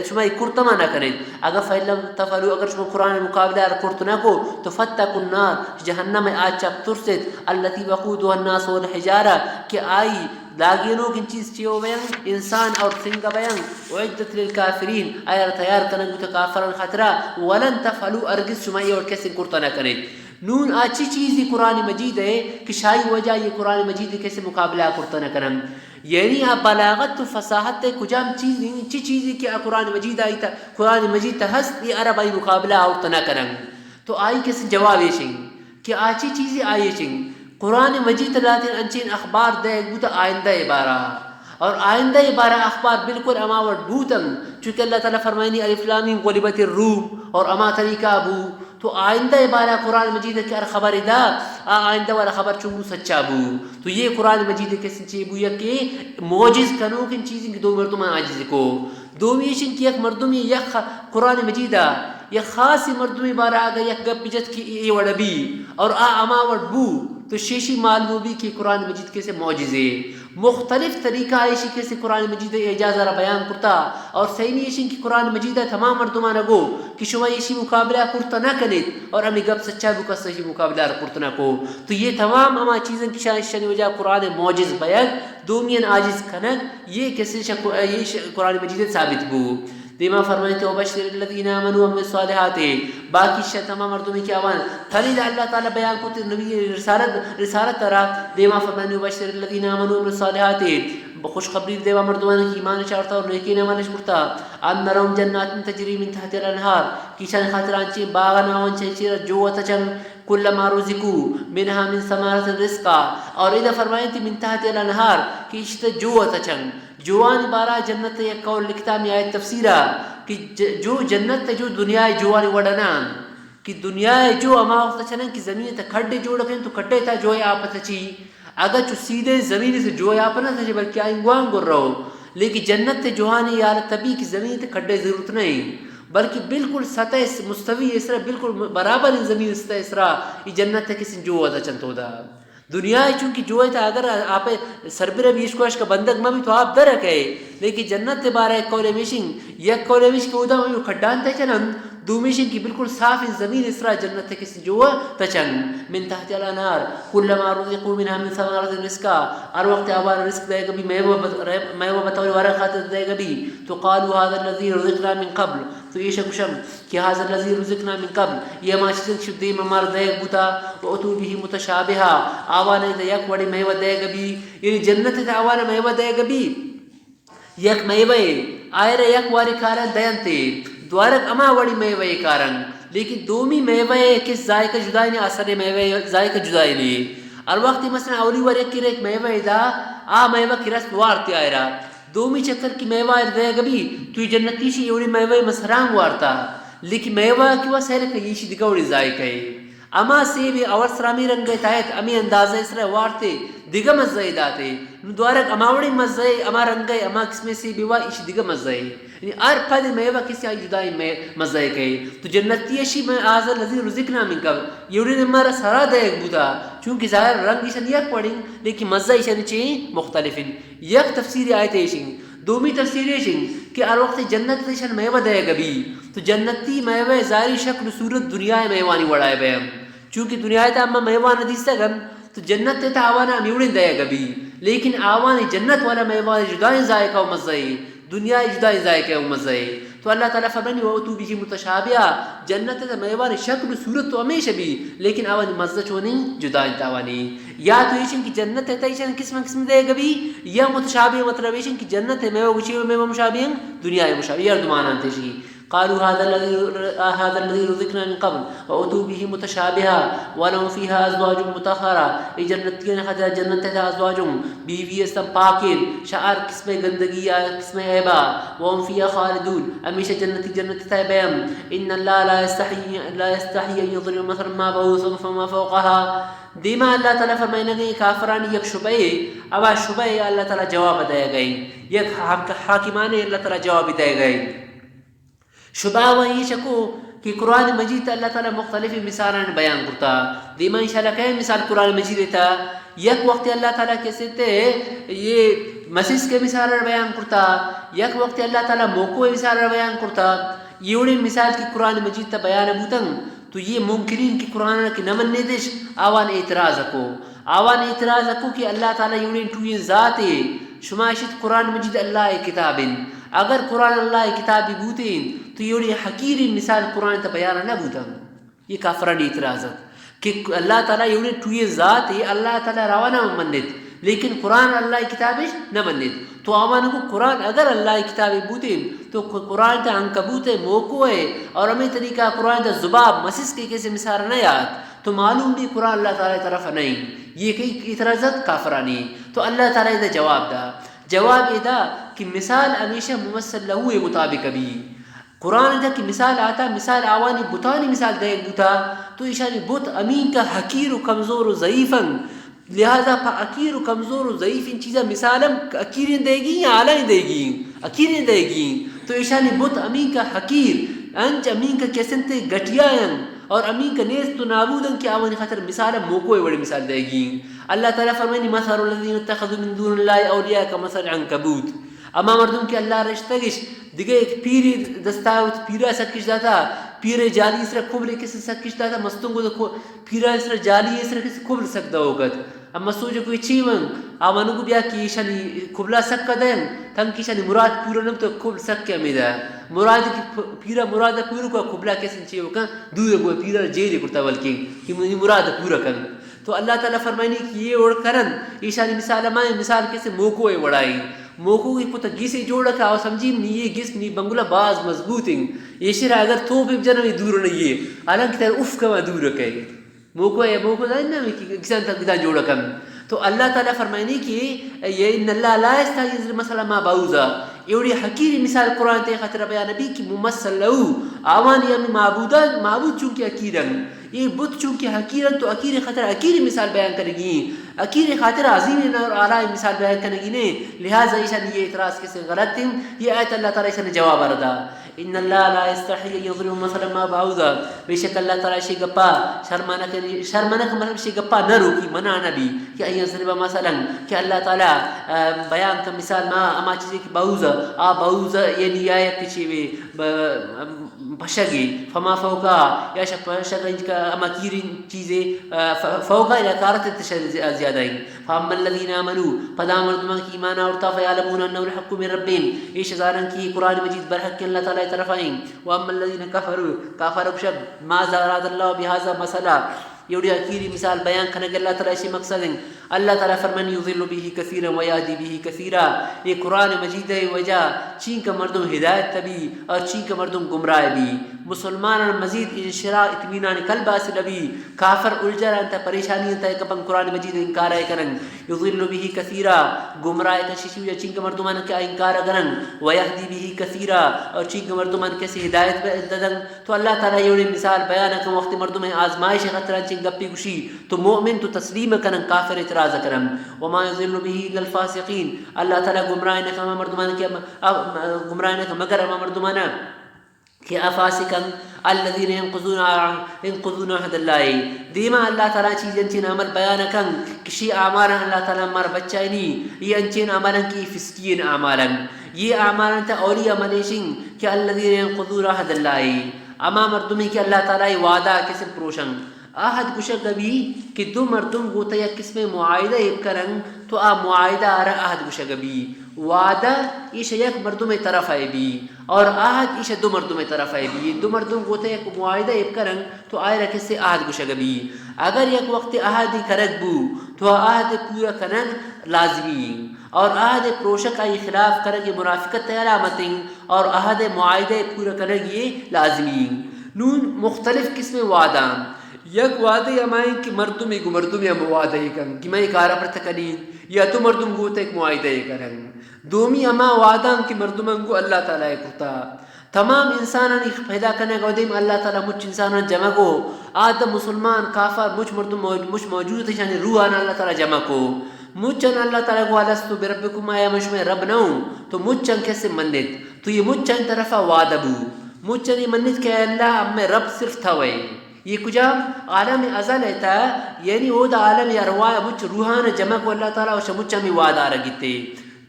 شما کرتا و نہ کنت اگر فإن لم تفعلوا اگر شما قرآن مقابلہ کرتا نہ کو تو فاتقوا النار جہنم آج چاپ ترست التي وقودها الناس والحجارہ کہ آئی لاگینوں کن چیز چیو بیان انسان اور سنگا بیان وعدت للکافرین آیا تیار کنن گو کافران خطرہ ولن تفعلوا ارگز شمائی اور کیسے کرتا نہ کریں نون اچھی چیز یہ قرآن مجید ہے کہ شاہی وجہ یہ قرآن مجید کیسے مقابلہ کرتا نہ کریں یعنی آپ بلاغت تو فصاحت کجام چیز نہیں اچھی چیز ہے کہ قرآن مجید آئی تا قرآن مجید تا ہست یہ عرب آئی مقابلہ اور نہ کریں تو آئی کیسے جواب ایشیں کہ اچھی چیزیں آئی ایشیں قرآن مجید لاتے انچین اخبار دے بوتا آئندہ عبارہ اور آئندہ عبارہ اخبار بالکل اماوٹ بوتن چونکہ اللہ تعالیٰ فرمائنی الف لام میم غلبت الروم اور اما طریقہ بو تو آئندہ عبارہ قرآن مجید کے خبر دا آئندہ والا خبر چونگو سچا بو تو یہ قرآن مجید کے سچے بو یا کہ موجز کنو کن چیزیں کی دو مردمان عاجز کو دو میشن کی ایک مردمی یک قرآن مجیدہ یا خاصی مردمی بارہ آگا یک گپ بجت کی ای وڑبی اور اما وڑ بو تو شیشی معلوم بھی کہ قرآن مجید کیسے معجزے مختلف طریقہ ایشی کیسے قرآن مجید اعجاز را بیان کرتا اور صحیح ایشی کی قرآن مجید تمام مردمان گو کہ شما ایشی مقابلہ کرتا نہ کنید اور ہمیں گپ سچا بکا صحیح مقابلہ کرتا نہ کو تو یہ تمام اما چیزیں کی شان وجہ قرآن معجز بیان دومین عاجز کنک یہ کیسے یہ قرآن مجید ثابت بو دیما فرمائتے وبشر الذین آمنوا وعملوا الصالحات باقی شے تمام مردمی کی آوان تھلیل اللہ تعالی بیان کرتے نبی رسالت ترا دیما فرمائتے وبشر الذین آمنوا وعملوا الصالحات خوشخبری دیوا مردمان کی ایمان چارتا اور نیکی نمانش کرتا ان نرون جنات تجری من تحت الانہار کیشان خاطران چی باغ ناون چی جو تچن کل ما رزقو منها من ثمرات الرزق اور اذا فرمائتے من تحت الانہار کیشت جو تچن جوان بارہ جنت یک قول لکھتا میں آیت تفسیرہ کہ جو جنت جو دنیا جوان وڑنا کہ دنیا جو اما وقت چنن کہ زمین تا کھڈے جوڑ کریں تو کھڈے تا جو ہے آپ چی اگر چو سیدھے زمین سے جو ہے آپ نہ تھا بلکہ آئیں گوان گر رہو لیکن جنت جوانی یار تبھی کہ زمین تا کھڈے ضرورت نہیں بلکہ بالکل سطح مستوی اس طرح بالکل برابر زمین سطح اس طرح یہ جنت کسی جو ہوتا چنتو دا دنیا چونکہ جو ہے اگر آپ سربر بیش کوش کا بندک میں بھی تو آپ درک ہے لیکن جنت بارہ ایک قول میشنگ یک قول میش کے ادا میں کھڈان تے چنن دو میشنگ کی بالکل صاف زمین اس طرح جنت کسی جو تچن من تحت الانہار کلما رزقوا منها من ثمرات رزقا ہر وقت آبار رزق دے گا بھی میوہ بطور ورقات دے گا بھی تو قالوا هذا الذي رزقنا من قبل تو یہ شکشم کہ هذا الذي رزقنا من قبل یہ ماشین شدی ممار دے بوتا واتو به متشابہا آوانے دے یک وڑی میوہ دے گا بھی یعنی جنت تے آوانے میوہ دے گا بھی یک میوہ آئر یک واری کارن دینتے دوارک اما وڑی میوہ کارن لیکن دومی میوہ کس ذائقہ جدائی نے اثر میوہ ذائقہ جدائی نے اور وقتی مثلا اولی وار ایک ایک میوہ دا میوہ کی رس وارتی آئرہ دومی چکر کی میوہ دے گا بھی تو جنتی شی اولی میوہ مسرام وارتا لیکن میوہ کی وہ سہلے کہ یہ شی دگوڑی ذائقہ ہے اما سے بھی اور سرامی رنگ تایت امی اندازہ اس طرح وارتے دیگا مزے داتے دوارک اماوڑی مزے اما رنگ اما قسمے سے بھی وا اش دیگا مزے یعنی ار پد میوہ کسی جدائی میں مزے کہے تو جنتی اشی میں آز الذی رزقنا من قبل یوڑی ہمارا سرا دے بودا چونکہ ظاہر رنگ ایشن یک پڑیں لیکن مزہ ایشن چیں مختلف یک تفسیر آیت ایشن دومی تفسیر ایشن کہ ار وقت جنت ایشن میوہ دے گا بھی تو جنتی میوہ ظاہری شکل صورت دنیا میوانی وڑائے بیم چونکہ دنیا تا اما میوان دیستا گم تو جنت تا آوانا میوڑن دے گا بھی لیکن آوانی جنت والا میوان جدائیں ذائقہ و مزے دنیا جدائیں ذائقہ و مزے تو اللہ تعالیٰ فرمانی وَأُتُوا بِهِ مُتَشَابِهًا جنت تا میوان شکل صورت تو ہمیشہ بھی لیکن آوانی مزہ چونی جدائیں تاوانی یا تو ایشن کی جنت تا ایشن قسم دے گا بھی یا متشابہ مطلب ایشن کی جنت میوہ گچی و میوہ مشابہ دنیا مشابہ یا دمانان تیشی قالوا هذا الذي رزقنا من قبل وأتوا به متشابها ولهم فيها أزواج مطهرة. ای جنتیان خاطر جنت تھا ازواج بیوی استم پاکین شعر قسم گندگی قسم عیبا وهم فيها خالدون ہمیشہ جنت تھا بیم. ان اللہ لا يستحي ان يضرب مثلا ما بعوضة فما فوقها. دیما اللہ تعالیٰ فرمائے گئی کافران یک شبہ اب شبہ اللہ تعالیٰ جواب دے گئی یک حاکمان اللہ تعالیٰ جواب دے گئی. شبہ وہی شکو کہ قرآن مجید اللہ تعالیٰ مختلف مثالیں بیان کرتا. دیما انشاءاللہ کہیں مثال قرآن مجید تھا یک وقت اللہ تعالیٰ کیسے تھے یہ مسیح کے مثال بیان کرتا یک وقت اللہ تعالیٰ موقع مثال بیان کرتا. یہ مثال کی قرآن مجید تا بیان بوتن تو یہ ممکنین کہ قرآن کی نمن دیش آوان اعتراض کو کہ اللہ تعالیٰ یہ ٹوئیں ذات شما شد قرآن مجید اللہ کتاب. اگر قرآن اللہ کتابی بوتین تو یہ حقیری مثال قرآن تا بیان نہ بوتن. یہ کافران اعتراضت کہ اللہ تعالیٰ یہ ٹوئیں ذات اللہ تعالیٰ روانہ منت لیکن قرآن اللہ کتابش نہ منت. تو آوان کو قرآن اگر اللہ کتابی بوتین تو قرآن تا عنکبوت موقع ہے اور ہمیں طریقہ قرآن تا زباب مسیس کے کیسے مثال نہ یاد تو معلوم بھی قرآن اللہ تعالیٰ طرف نہیں. یہ کئی اعتراضات کافرانی. تو اللہ تعالیٰ دا جواب دا کہ مثال ہمیشہ ممثل لہو مطابق بھی. قرآن دا کہ مثال آتا مثال آوانی بتانی مثال دے بوتا تو اشاری بت امین کا حقیر و کمزور و ضعیفاً لہذا حقیر و کمزور و ضعیف ان چیزیں مثالم اکیریں دے گی یا اعلیٰ دے گی اکیریں دے گی. تو اشانی بت امین کا حقیر انچ امین کا کیسنتے گٹیاں اور امین کا نیست تو نابودن کہ آوانی خاطر مثال موقع بڑی مثال دے گی. اللہ تعالیٰ فرمائنی مثل الذین اتخذوا من دون اللہ اولیاء کمثل عنکبوت. اما مردم کہ اللہ رشتگش دیگه ایک پیری دستاوت پیرا سکش داتا پیر جالی اسرا کبل کسی سکش داتا مستنگو دا پیرا اسرا جالی اسرا کسی کبل سکتا ہوگا. اما سوچو کوئی چیون آوانو کو بیا کی شانی کبلا سکا دیں تم کی شانی مراد پورا نم تو کبل سکا امیدہ مراد کی پیرا مراد پورا کو کبلا کسی چیو کن دور کو پیرا جیلی کرتا بلکہ کہ مراد پورا کن. تو اللہ تعالیٰ فرمائنی کہ یہ اوڑ کرن ایشانی مثال ہمائیں مثال کیسے موقع وڑائی موقع کی پتہ گیسے جوڑا تھا اور سمجھی نہیں یہ گیس نہیں بنگلہ باز مضبوط ہیں یہ شرح اگر تو بھی جنوی دور نہیں ہے حالانکہ تیر اف کما دور رکھے موقع ہے موقع دائن نا کسان تک دا جوڑا کم. تو اللہ تعالیٰ فرمائنی کہ یہ ان اللہ لا استحی مسئلہ ما باوزا ایوڑی حقیری مثال قرآن تے خاطر بیان نبی کی ممثل لہو آوانی ہمیں معبود چونکہ اکیرن یہ بت چونکہ حقیرن تو اکیر خاطر اکیری مثال بیان کرے گی اکیر خاطر عظیم اور اعلیٰ مثال بیان کرے گی نے لہٰذا ایشان یہ اعتراض کسی غلط تھی. یہ آیت اللہ تعالیٰ ایشان جواب ردا ان اللہ لا يستحي ان يضرب مثلا ما بعوضا. بے شک اللہ تعالیٰ شی گپا شرمنک مطلب شی گپا نہ روکی منع نبی کہ ان يضرب مثلا کہ اللہ تعالیٰ بیان کا مثال ما اما چیزیں کی بعوضا بعوضا یعنی آیت پیچھے بشگی فما فوقا یا شگ کا اما کیرین چیزیں فوقا الى کارت زیادہ ہیں. فاما الذین آمنوا پدا مردمان کی ایمان آورتا فیعلمون انه الحق من ربهم ایش ظاہرن کی قرآن مجید برحق اللہ تعالی طرف آئیں. واما الذین کفروا کافر بشب ماذا اراد اللہ بهذا مسئلہ یہ اخیری مثال بیان کرنے کے اللہ تعالی سے مقصد ہیں. اللہ تعالی فرمان یضل به کثیرا ویهدی به کثیرا. یہ قرآن مجید ہے وجہ چین کا مردم ہدایت تبی اور چین کا مردم گمراہ بھی. مسلمان مزید انشراح اطمینان قلب حاصل بھی کافر الجھا رہتا پریشانی انتا ایک اپن قرآن مجید انکار ہے کرن. یضل به کثیرا گمراہ کا شیشو یا چین کا مردمان کیا انکار کرن ویهدی به کثیرا اور چین کا مردمان کیسے ہدایت ددن. تو اللہ تعالی یہ مثال بیان کہ وقت مردم آزمائش خطرہ چین گپی گوشی تو مومن تو تسلیم کرن کافر اعتراض کرن. وما يضل به الا الفاسقین. اللہ تعالی گمراہ نے کہا مردمان کیا گمراہ نے کہا مگر ہم مردمان کہ افاسقن الذين ينقضون عهد الله. دیما اللہ تعالی چیزیں چین عمل بیان کن کشی اعمال اللہ تعالی مر بچائنی یہ انچین عمل کی فسکین اعمال یہ اعمال تا اولیاء منیشن کہ الذين ينقضون عهد الله اما مردمی کہ اللہ تعالی وعدہ کسم پروشن آہد گوشہ کبھی کہ دو مردم گوتا یا قسم معاہدہ ایک کرن تو معاہدہ آرہ آہد گوشہ کبھی وعدہ ایشہ یک مردم طرف آئے بھی اور آہد ایشہ دو مردم طرف آئے بھی. دو مردم گوتا یک معاہدہ ایک کرن تو آئے رکھے سے آہد گوشہ کبھی. اگر یک وقت آہدی کرد بو تو آہد پورا کنن لازمی اور عہد پروشک آئی خلاف کرے منافقت علامتیں اور عہد معاہدے پورا کرے لازمی نون مختلف قسم وعدہ یک وعدے امائیں کہ مردم ایک مردم یا موعدہ کن کہ میں کارا پر تکنین یا تو مردم گوتا ایک معاہدہ کرن دومی اما وعدہ کہ مردم کو اللہ تعالیٰ کرتا تمام انسانان پیدا کرنے کا دیم اللہ تعالیٰ مجھ انسانان جمع کو آدم مسلمان کافر مجھ مردم مجھ موجود ہے یعنی روحانا اللہ تعالیٰ جمع کو مجھن اللہ تعالیٰ کو الستو بربکم آیا مجھ میں رب نہ ہوں تو مجھن کیسے منت تو یہ مجھن طرفا وعدہ بو مجھن یہ منت کہ اللہ اب میں رب صرف تھا وے یہ کجا عالم ازل ہے یعنی او دا عالم یا روایا مجھ روحان جمع کو اللہ تعالیٰ وشا مجھن میں وعدہ رگیتے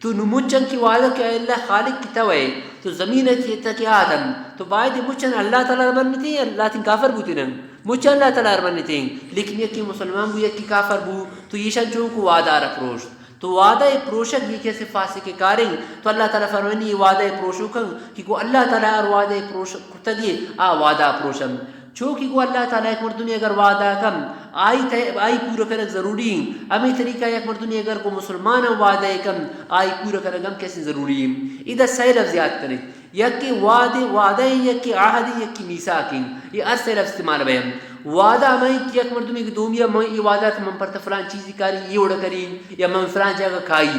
تو نمجن کی وعدہ کہ اللہ خالق کی توے تو زمین ہے کہ آدم تو باید مجھن اللہ تعالیٰ ربن تھی اللہ تین کافر بوتی نم مجھن اللہ تعالیٰ ربن تھی لیکن یکی مسلمان بو یکی کافر بو تو یہ شنچوں کو وعدہ رپروش تو وعدہ پروشک یہ کیسے فاسق کاریں تو اللہ تعالیٰ فرمانی یہ وعدہ پروشکن کہ کو اللہ تعالیٰ اور وعدہ پروشک کرتا دیے وعدہ پروشن چونکہ کو اللہ تعالیٰ ایک مردنی اگر وعدہ کم آئی پورا کرک ضروری امی طریقہ ایک مردنی اگر کو مسلمان وعدہ کم آئی پورا کرک ہم کیسے ضروری ادھا صحیح لفظ یاد کریں یکی وعدہ یکی عہد یکی میثاقیں یہ ارسے لفظ استعمال بہم وعدہ ہمیں کہ ایک مردمی کی دومی میں یہ وعدہ کہ من پر فلان چیزی کاری یہ اڑا کریں یا من فلان جگہ کھائی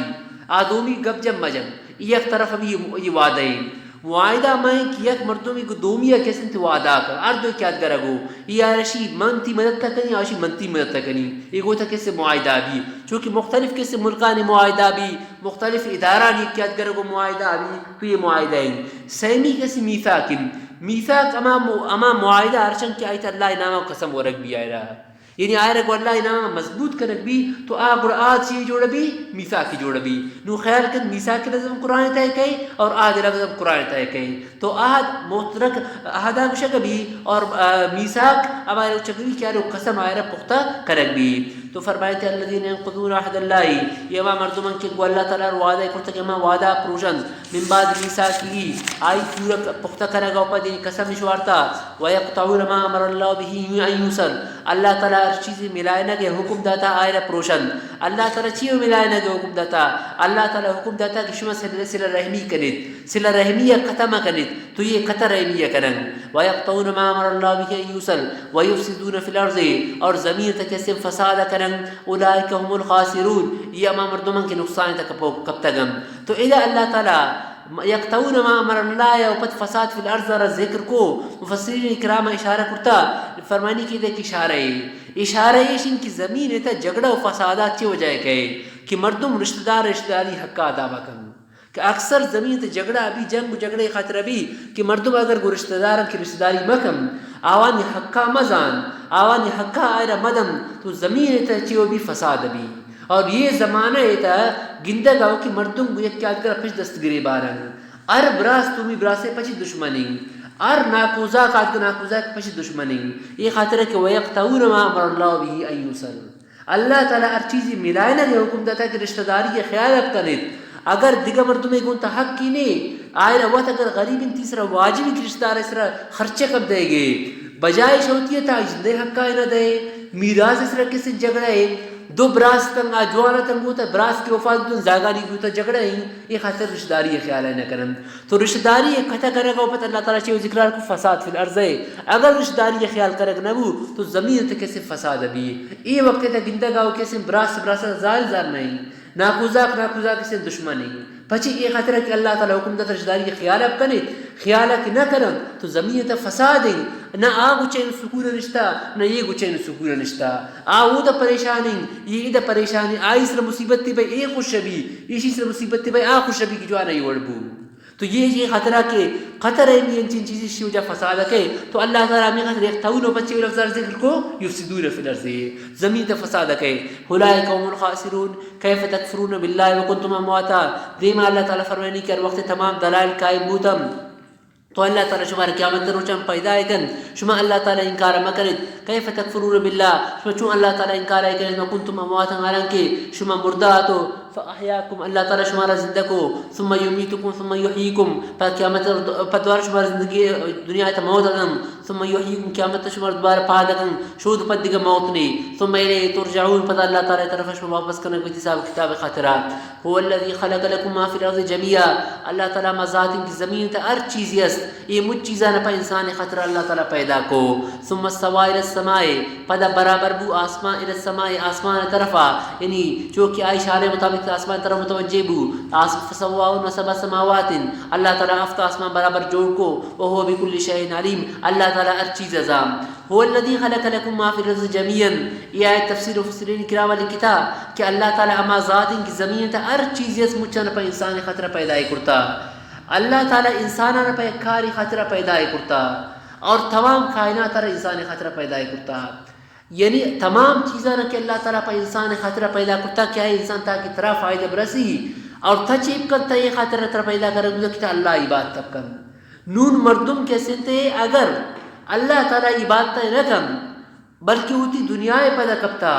آدومی گب جب مجم یہ ایک طرف ہمیں یہ وعدہ ہیں وعدہ میں کہ یک مردمی کو دومیہ کیسے انت وعدہ کر اردو کیا گرگو یا رشی منتی مدد تکنی آشی منتی مدد تکنی یہ گوتا کیسے معاہدہ بھی چونکہ مختلف کیسے ملکان معاہدہ بھی مختلف ادارانی کیا گرگو معاہدہ بھی تو یہ معاہدہ ہیں سیمی کیسے میثاقن میثاق اما معاہدہ ارشن کی آیت اللہ انامہ قسم ورک بھی آئے رہا یعنی آئے رکھ اللہ انامہ مضبوط کرک بھی تو قرآن سے جوڑا بھی میثاقی جوڑا بھی نو خیال کن میثاق لفظ قرآن تائے کئی اور آہد لفظ قرآن تائے کئی تو آہد محترک آہدہ کشک بھی اور میثاق اب آئے رکھ چکوی کیا رکھ قسم آئے رکھ پختہ کرک بھی تو فرمائے تھے الذین ينقضون عہد اللہ یہ ما مردمان کے کو اللہ تعالیٰ وعدہ کرتا کہ ما وعدہ پروشن من بعد میثاقی آئی پورا پختہ کرے گا اوپر دینی قسم شوارتا ویقطعون ما امر اللہ به ان یوصل اللہ تعالیٰ ہر چیزی ملائے نہ کہ حکم داتا آئے رہا پروشن اللہ تعالیٰ چیزی ملائے نہ کہ حکم داتا اللہ تعالیٰ حکم داتا کہ شما صلہ رحمی کنید صلہ رحمیہ ختمہ کنید تو یہ قطع رحمیہ کرن ویقطعون ما امر اللہ به ان یوصل ویفسدون فی الارض اور زمین تک کیسے فساد کرن اولئک هم الخاسرون یہ اما مردمان کے نقصان تک کب تگم تو اذا اللہ تعالیٰ یقطعون ما امر اللہ یا اوپت فساد فی الارض را ذکر کو مفسرین اکرام اشارہ کرتا فرمانی کی دیکھ اشارہ یہ کہ زمین تا جگڑا و فسادات چی وجہ کہ مردم رشتہ داری حقہ ادا بکن کہ اکثر زمین تا جگڑا ابھی جنگ و جگڑے خاطر ابھی کہ مردم اگر گو رشتہ دارن کی رشتہ داری مکم آوانی حقہ مزان آوانی حقہ آئرہ مدم تو زمین تا چی و بھی فساد ابھی اور یہ زمانہ ایتا گندہ گاو کی مردم کو یک کیا کر پچ دستگری بارن ار براس تومی براسے پچی دشمنی ار ناکوزا کات کو ناکوزا پچی دشمنی یہ خاطر ہے کہ وَيَقْتَعُونَ مَا أَمَرَ اللَّهُ بِهِ أَن يُوصَلَ اللہ تعالیٰ ہر چیزی ملائے نہ حکم دیتا ہے کہ رشتہ داری کے خیال اب کنید اگر دیگا مردمیں گونتا حق کی نہیں آئے رہا اگر غریب ان تیسرا واجبی کی رشتہ دار اس طرح خرچے کب دے گے بجائے شوتیہ تا جندے حق کا نہ دے میراث اس طرح کسی جھگڑے دو براس تنگ جوانا تنگ ہوتا ہے براس کی وفات دن زاگا نہیں ہوتا جھگڑا ہی یہ خاطر رشتہ داری خیال ہے نہ کرن تو رشتہ داری یہ قطع کرے گا اوپر اللہ تعالیٰ چاہیے ذکرار کو فساد فی الارض ہے اگر رشتہ داری یہ خیال کرے گا نبو تو زمین تک کیسے فساد ابھی یہ وقت تک گندہ گاو کیسے براس زار نہیں ناکوزا کسی دشمن نہیں پچی یہ خاطر ہے کہ اللہ تعالیٰ حکم داتا رشتہ داری یہ خیال اب کنے خیال کہ نہ کرن تو زمین تا فساد ہے نہ آگو چین سکون نشتا نہ یہ گو چین سکون نشتا آو دا پریشانی یہ دا پریشانی آئی سر مصیبت تی بھائی اے خوش شبی اسی سر مصیبت تی بھائی آ خوش شبی کی جو آنا یہ وڑبو تو یہ خطرہ کہ خطر ہے بھی ان چین چیزیں شی وجہ فساد ہے تو اللہ تعالیٰ ہمیں خطر اختاؤن و بچے لفظ ذکر کو یفسدون فی الارض زمین تا فساد ہے اولئک هم الخاسرون کیف تکفرون باللہ وکنتم امواتا دیما اللہ تعالیٰ فرمانی کہ وقت تمام دلائل قائم بوتم تو اللہ تعالیٰ شمار قیامت روچم پیدا ہے کن شما اللہ تعالیٰ انکار مکرد کیف تکفرون باللہ شما چون اللہ تعالیٰ انکار ہے کہ کنتم امواتا حالانکہ شما مردہ تو فاحیاکم اللہ تعالیٰ شمارا زندہ کو ثم یمیتکم ثم یحییکم پس قیامت پدوار شمار زندگی دنیا تا موت اگم ثم یحییکم قیامت شمار دوبارہ پاد اگم شود پد دیگا موت نے ثم الیہ ترجعون پتہ اللہ تعالیٰ طرف شما واپس کرنے کو حساب کتاب خاطرہ هو الذی خلق لکم ما فی الارض جميعا اللہ تعالیٰ مذات کی زمین تا ہر چیز است یہ مجھ چیزاں پا انسان خاطرہ اللہ تعالیٰ پیدا کو ثم استوى الى السماء پدا برابر بو آسمان الى السماء آسمان طرفا یعنی جو کہ اشارے مطابق آسمان طرف متوجہ بو فسواهن سبع سماوات اللہ تعالیٰ ہفتہ آسمان برابر جوڑ کو وهو بكل شيء علیم اللہ تعالیٰ ہر چیز ازام هو الذي خلق لكم ما في الارض جميعا یہ آیت تفسیر مفسرین کرام والی کتاب کہ اللہ تعالیٰ اما ذات کی زمین تا ہر چیز اس مچن پر انسان خطرہ پیدا کرتا اللہ تعالیٰ انسانان پر کاری خطرہ پیدا کرتا اور تمام کائنات پر انسان خطرہ پیدا کرتا یعنی تمام چیزاں کہ اللہ تعالیٰ پر انسان خطرہ پیدا کرتا کیا ہے انسان تاکہ طرح فائدہ برسی اور تچیب کرتا یہ خطرہ طرح پیدا کرے گا کہ اللہ عبادت تب کن نون مردم کیسے تھے اگر اللہ تعالیٰ عبادت نہ کن بلکہ ہوتی دنیا پیدا کرتا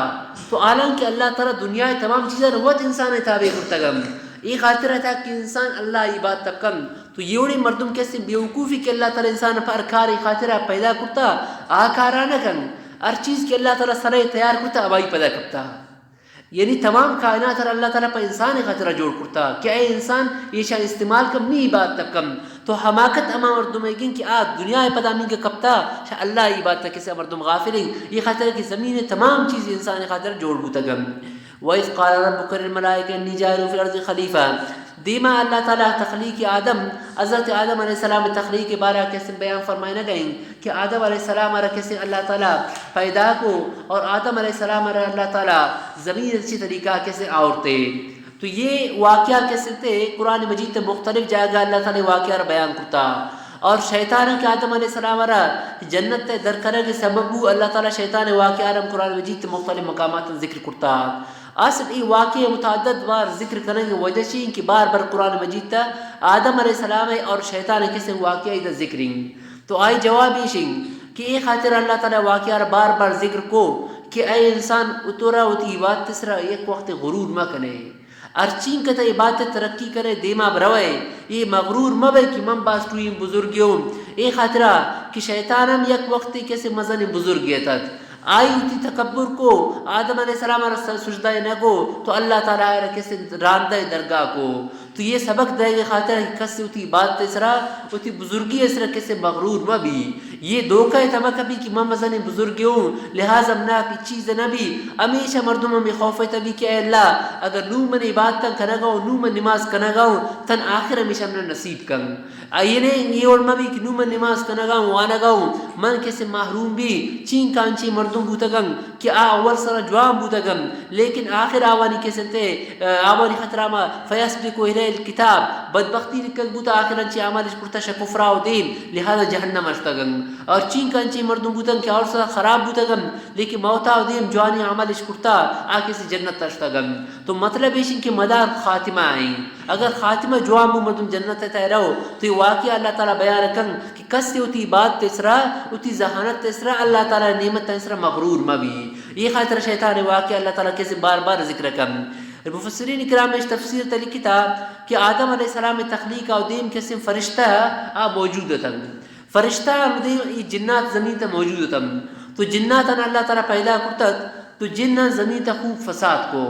تو عالم کہ اللہ تعالیٰ دنیا تمام چیزیں روت انسان تابع کرتا گم یہ خاطر تھا کہ انسان اللہ عبادت تب کن تو یہ مردم کیسے بیوقوفی کہ اللہ تعالیٰ انسان پر کار خاطرہ پیدا کرتا آکارا نہ کن ہر چیز کہ اللہ تعالیٰ سرے تیار کرتا ابائی پیدا کرتا یعنی تمام کائنات اور اللہ تعالیٰ پر انسان خاطرہ جوڑ کرتا کیا اے انسان یہ شاہ استعمال کم نہیں عبادت تب کم تو حماقت اما مردم ہے کہ آج دنیا پدا مین کے کپتا شاہ اللہ عبادت تک کسی مردم غافلیں یہ خاطر کہ زمین تمام چیز انسان خاطر جوڑ بوتا گم وَإِذْ قَالَ رَبُّكَ لِلْمَلَائِكَةِ إِنِّي جَاعِلٌ فِي الْأَرْضِ خَلِيفَةً دیما اللہ تعالیٰ تخلیق آدم حضرت آدم علیہ السلام تخلیق کے بارے کیسے بیان فرمائے نہ گئیں کہ آدم علیہ السلام را کیسے اللہ تعالیٰ پیدا کو اور آدم علیہ السلام را اللہ تعالیٰ زمین اچھی طریقہ کیسے آورتے تو یہ واقعہ کیسے تھے قرآن مجید مختلف جگہ اللہ تعالیٰ واقعہ را بیان کرتا اور شیطان کے آدم علیہ السلام را جنت در کرنے کے سبب اللہ تعالیٰ شیطان واقعہ را قرآن مجید مختلف مقامات ذکر کرتا اصل ای واقعہ متعدد بار ذکر کرنے کی وجہ سے کہ بار بار قرآن مجید تا آدم علیہ السلام اور شیطان کسی واقعہ ادھر ذکریں تو آئی جواب یہ کہ یہ خاطر اللہ تعالیٰ واقعہ بار بار ذکر کو کہ اے انسان اتورا ہوتی عبادت تسرا ایک وقت غرور مہ کنے ارچین کتا عبادت ترقی کرے دیما بروے یہ مغرور مبے کہ من باس ٹوئیں بزرگیوں یہ خاطرہ کہ شیطانم یک وقت کیسے مزن بزرگیتت آئی ہوتی تکبر کو آدم علیہ السلام را سجدہ نہ کو تو اللہ تعالیٰ را کیسے راندہ درگاہ کو تو یہ سبق دے گے خاطر ہے کہ کسی ہوتی بات اسرا ہوتی بزرگی اسرا کیسے مغرور مہ بھی یہ دھوکہ تمہ کبھی کہ میں مزن بزرگی ہوں لہٰذا منا کی چیز نہ بھی ہمیشہ مردم میں خوف تبھی کہ اے اللہ اگر نو من عبادت کرنا گاؤں نو من نماز کرنا گاؤں تن آخر ہمیشہ من نصیب کن آئینے یہ اور میں بھی کہ نو من نماز کرنا گاؤں وانا گاؤں من کیسے محروم بھی چین کانچی مردم بوتا گن کہ اول سر جوان بوتا گن لیکن آخر آوانی کیسے تے آوانی خطرہ ما فیسبکو الکتاب بدبختی نکل بوتا آخران چی عمالش پرتا شا کفرہ و دین لہذا جہنم اشتا گن اور چین کانچی مردم بوتا کہ اور سا خراب بوتا گن لیکن موتا و دین جوانی عمالش پرتا آکے سے جنت اشتا گن تو مطلب ایشن کہ مدار خاتمہ آئیں اگر خاتمہ جوان بو مردم جنت تے رہو تو یہ واقعہ اللہ تعالیٰ بیان کن کہ کس سے ہوتی بات تسرا ہوتی ذہانت تسرا اللہ تعالیٰ نعمت تسرا مغرور مبی یہ خاطر شیطان واقعہ اللہ تعالیٰ کیسے بار بار ذکر کن مفسرین کرام اس تفسیر تلی کتاب کہ آدم علیہ السلام تخلیق اور دیم قسم فرشتہ موجود تھا فرشتہ جنات زمین تا موجود تھا تو جنات اللہ تعالیٰ پیدا کرتا تو جن زمین تا خوب فساد کو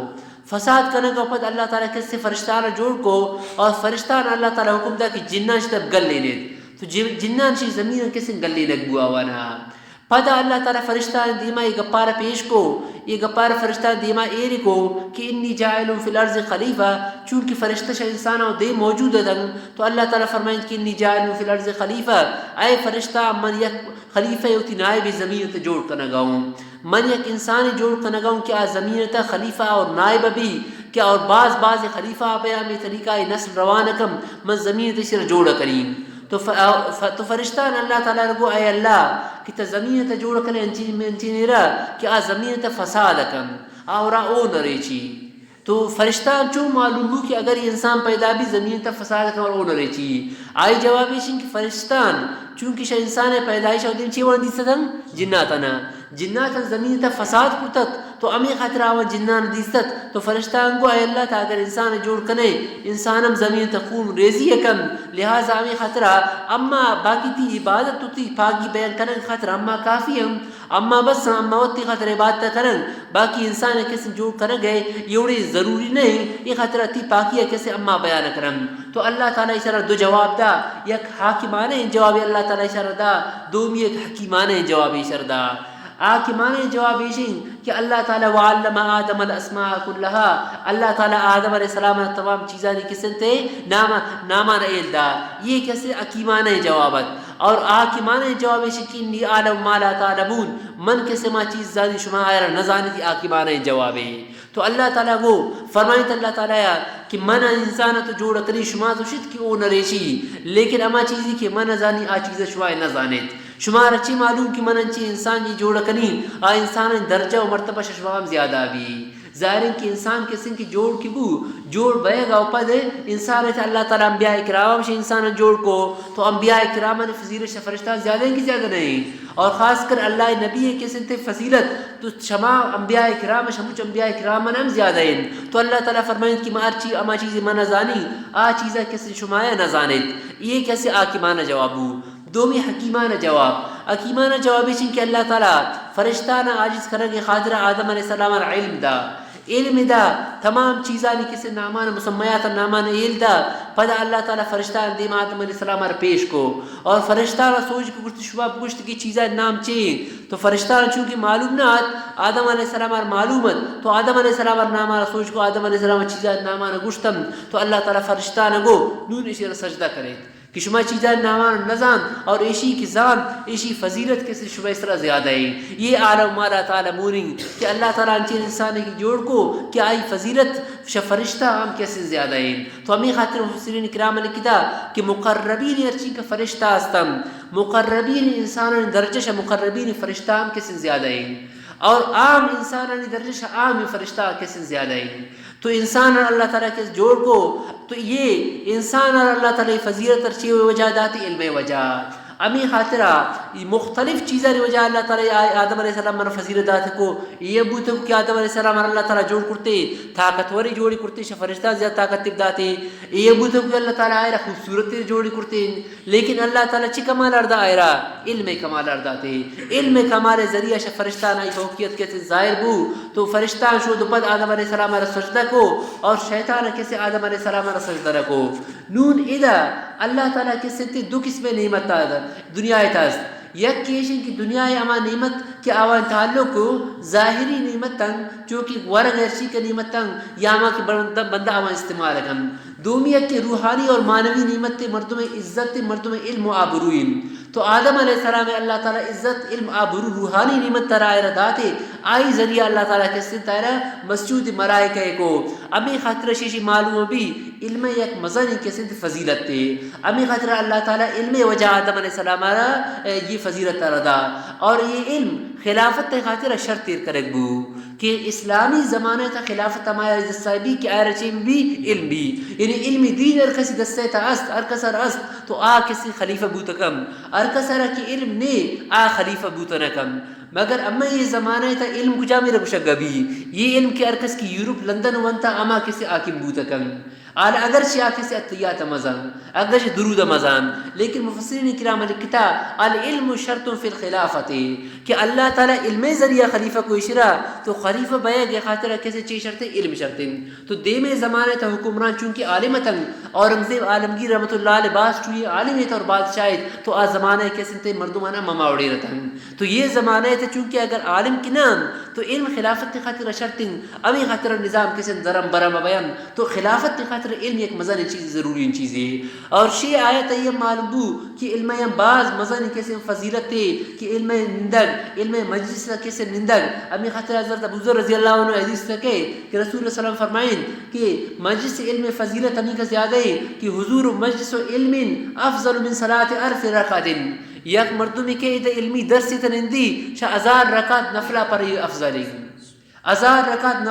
فساد کرنے کا پتہ اللہ تعالیٰ کیسے فرشتہ جوڑ کو اور فرشتہ اللہ تعالیٰ حکم دا کہ جنان شتب گل لینے تو جنان شی زمین کیسے گل لینے گوا وانا پتہ اللہ تعالیٰ فرشتہ دیما یہ گپار پیش کو یہ گپار فرشتہ دیما ایری کو کہ انی جاعل فی الارض خلیفہ چونکہ فرشتہ شاہ انسان اور دے موجود ہے تو اللہ تعالیٰ فرمائیں کہ انی جاعل فی الارض خلیفہ اے فرشتہ من یک خلیفہ ہوتی نائب زمین تے جوڑ کرنا گاؤں من یک انسان جوڑ کرنا گاؤں کیا زمین تے خلیفہ اور نائب بھی کیا اور بعض خلیفہ پہ میں طریقہ نسل روانکم من زمین تے سر جوڑ کریم تو فرشتہ اللہ تعالیٰ رگو اے اللہ کہ تا زمین تا جوڑ کرنے انچینی رہا کہ آ زمین تا فساد کم آورا او نریچی تو فرشتہ چون معلوم ہو کہ اگر یہ انسان پیدا بھی زمین تا فساد کم اور او نریچی آئی جوابیشن کہ فرشتان چونکہ شاہ انسان پیدائش اور دن چی ورن دیستا تھا جناتنا جنات زمین تا فساد کرتت تو امی خاطر آوان جنان دیستت تو فرشتان کو اے اللہ تا اگر انسان جوڑ کنے انسانم زمین تا خون ریزی کن لہذا امی خاطر اما باقی تی عبادت تو تی پاکی بیان کرن خاطر اما کافی ہم اما بس اما وقتی خاطر عبادت کرن باقی انسان کسی جوڑ کر گئے یہ ضروری نہیں یہ خاطر تی پاکی کیسے اما بیان کرن تو اللہ تعالیٰ اشارہ دو جواب دا یک حاکمانے جواب اللہ تعالیٰ اشارہ دا دومی ایک حکیمانے جواب اشارہ دا حاکمانے جواب اشین کہ اللہ تعالیٰ وعلم آدم الاسماء کلہا اللہ تعالیٰ آدم علیہ السلام تمام چیزاں کسن تے ناما رئیل دا یہ کیسے حکیمانے جوابت اور حاکمانے جواب اشین کہ انی عالم ما لا تعلمون من کیسے ما چیز زانی شما آئرہ نزانی تھی حاکمانے جوابے تو اللہ تعالیٰ وہ فرمائیت اللہ تعالیٰ کہ من انسان تو جوڑ کری شما تو شد کہ او نریشی لیکن اما چیزی کہ من زانی آ چیز شما نزانیت شما رچی معلوم کہ من انچی انسان جی جوڑ کنی آ انسان درجہ و مرتبہ شما ہم زیادہ بھی ظاہر کہ انسان کسن کی جوڑ کی بو جوڑ بے گا اوپا دے انسان ہے اللہ تعالیٰ انبیاء اکرام سے انسان جوڑ کو تو انبیاء اکرام نے فضیلت فرشتہ زیادہ ہیں کہ زیادہ نہیں اور خاص کر اللہ نبی کسن تے فضیلت تو شما انبیاء اکرام شموچ انبیاء اکرام ہم زیادہ ہیں تو اللہ تعالیٰ فرمائیں کہ اما چیز ما نزانی آ چیزہ کسن شمایا نزانت یہ کیسے آکمانہ جوابو دومی حکیمانہ جواب حکیمانہ جواب ہے کہ اللہ تعالیٰ فرشتانہ عاجز کرنے خاطر آدم علیہ السلام علم دا تمام چیزانی کسی نامان مسمیات نامان علم دا پدا اللہ تعالیٰ فرشتان دیم آدم علیہ السلام پیش کو اور فرشتانہ سوچ کو گشت شباب گشت کی چیزیں نام چین تو فرشتانہ چونکہ معلوم نہ آدم علیہ السلام معلومت تو آدم علیہ السلام نامان سوچ کو آدم علیہ السلام چیزیں نامان گشتم تو اللہ تعالیٰ فرشتانہ گو نون اشیر سجدہ کرے کہ شما چیزیں نامان نزان اور ایشی کی زان ایشی فضیلت کسی شما اس طرح زیادہ ہے یہ عالم مالا تعالی مورنگ کہ اللہ تعالیٰ انچین انسان کی جوڑ کو کہ آئی فضیلت فرشتہ ہم کیسے زیادہ ہیں تو ہمیں خاطر مفسرین کرام نے کہا کہ مقربین ارچی کا فرشتہ استم مقربین انسان درجش مقربین فرشتہ ہم کیسے زیادہ ہیں اور عام انسان درجش عام فرشتہ کیسے زیادہ ہیں تو انسان اور اللہ تعالیٰ کے جوڑ کو تو یہ انسان اور اللہ تعالیٰ فضیلت ارچی ہوئے وجہ داتی علم وجہ امی خاطرہ مختلف چیزیں وجہ اللہ تعالیٰ آدم علیہ السلام من فضیلت دات کو یہ بوتے کہ آدم علیہ السلام اور اللہ تعالیٰ جوڑ کرتے طاقتوری جوڑی کرتے فرشتہ زیادہ طاقت تک داتے یہ بوتے کہ اللہ تعالیٰ آئرہ خوبصورت جوڑی کرتے لیکن اللہ تعالیٰ چی کمال اردہ آئرہ علم کمال ارداتے علم کمال ذریعہ فرشتہ نائی فوقیت کیسے ظاہر بو تو فرشتہ شود پد آدم علیہ السلام اور سجدہ کو اور شیطان کیسے آدم علیہ السلام اور سجدہ کو نون ادا اللہ تعالیٰ کیسے تے دو قسم نعمت دنیا تاست یک کیشن کی دنیا اما نعمت کہ آوان تعلق ظاہری نعمت تنگ چونکہ ورگ ارشی کا نعمت تنگ یا اما کی بندہ آوان استعمال کن دومی کہ روحانی اور معنوی نعمت مردم عزت مردم علم و آبروین تو آدم علیہ السلام اللہ تعالیٰ عزت علم آبرو روحانی نعمت ترائے داتے آئی ذریعہ اللہ تعالیٰ کے ستارہ مسجود ملائکہ کو امی خاطر شیشی معلوم بھی علم یک مزنی کے سنت فضیلت تے امی خاطر اللہ تعالیٰ علم وجہ آدم علیہ السلام یہ فضیلت ردا اور یہ علم خلافت خاطر شرط تیر کرک بو کہ اسلامی زمانے تا خلافت ہمارا صاحبی کی آئے رچیم بھی علم بھی یعنی علم دین ارکسی دستے تا است ارکسر است تو آ کسی خلیفہ بوتا کم ارکسر کی علم نے آ خلیفہ بوتا نکم مگر اما یہ زمانہ تا علم کجا میرا کشگا بھی یہ علم کے ارکس کی یورپ لندن وانتا اما کسی آکم بوتا کم اگر شیعہ کسی اتیات مزان اگر شیعہ درود مزان لیکن مفسرین کرام لکھتا العلم شرط فی الخلافت کہ اللہ تعالیٰ علم ذریعہ خلیفہ کو اشرا تو خلیفہ بیگ خاطرہ کیسے چی شرط علم شرطیں تو دیم زمانے تا حکمران چونکہ عالمتاً اورنگزیب عالمگیر رحمت اللہ علیہ باس چوئی عالمیت اور بادشاہت تو آ زمانہ کیسے تے مردمانہ مماوڑی رہتاً تو یہ زمانہ تا چونکہ اگر عالم کی نام تو علم خلافت خاطر شرطیں امی خاطر نظام کسی درم برم بیان تو خلافت خاطر علم ایک مزن چیز ضروری ان چیزیں اور شیع آیت یہ معلوم بو کہ علم بعض مزن کیسے فضیلت ہے کہ علم نندگ علم مجلس کیسے نندگ امی خاطر حضرت ابو ذر رضی اللہ عنہ حدیث تکے کہ رسول اللہ صلی اللہ علیہ وسلم فرمائیں کہ مجلس علم فضیلت ہمیں کا زیادہ ہے کہ حضور مجلس علم افضل من صلاة 1000 رکعت یک مردمی کے علمی درسی تنندی شاہ 1000 رکعت نفلہ پر افضل ہے 1000 رکعت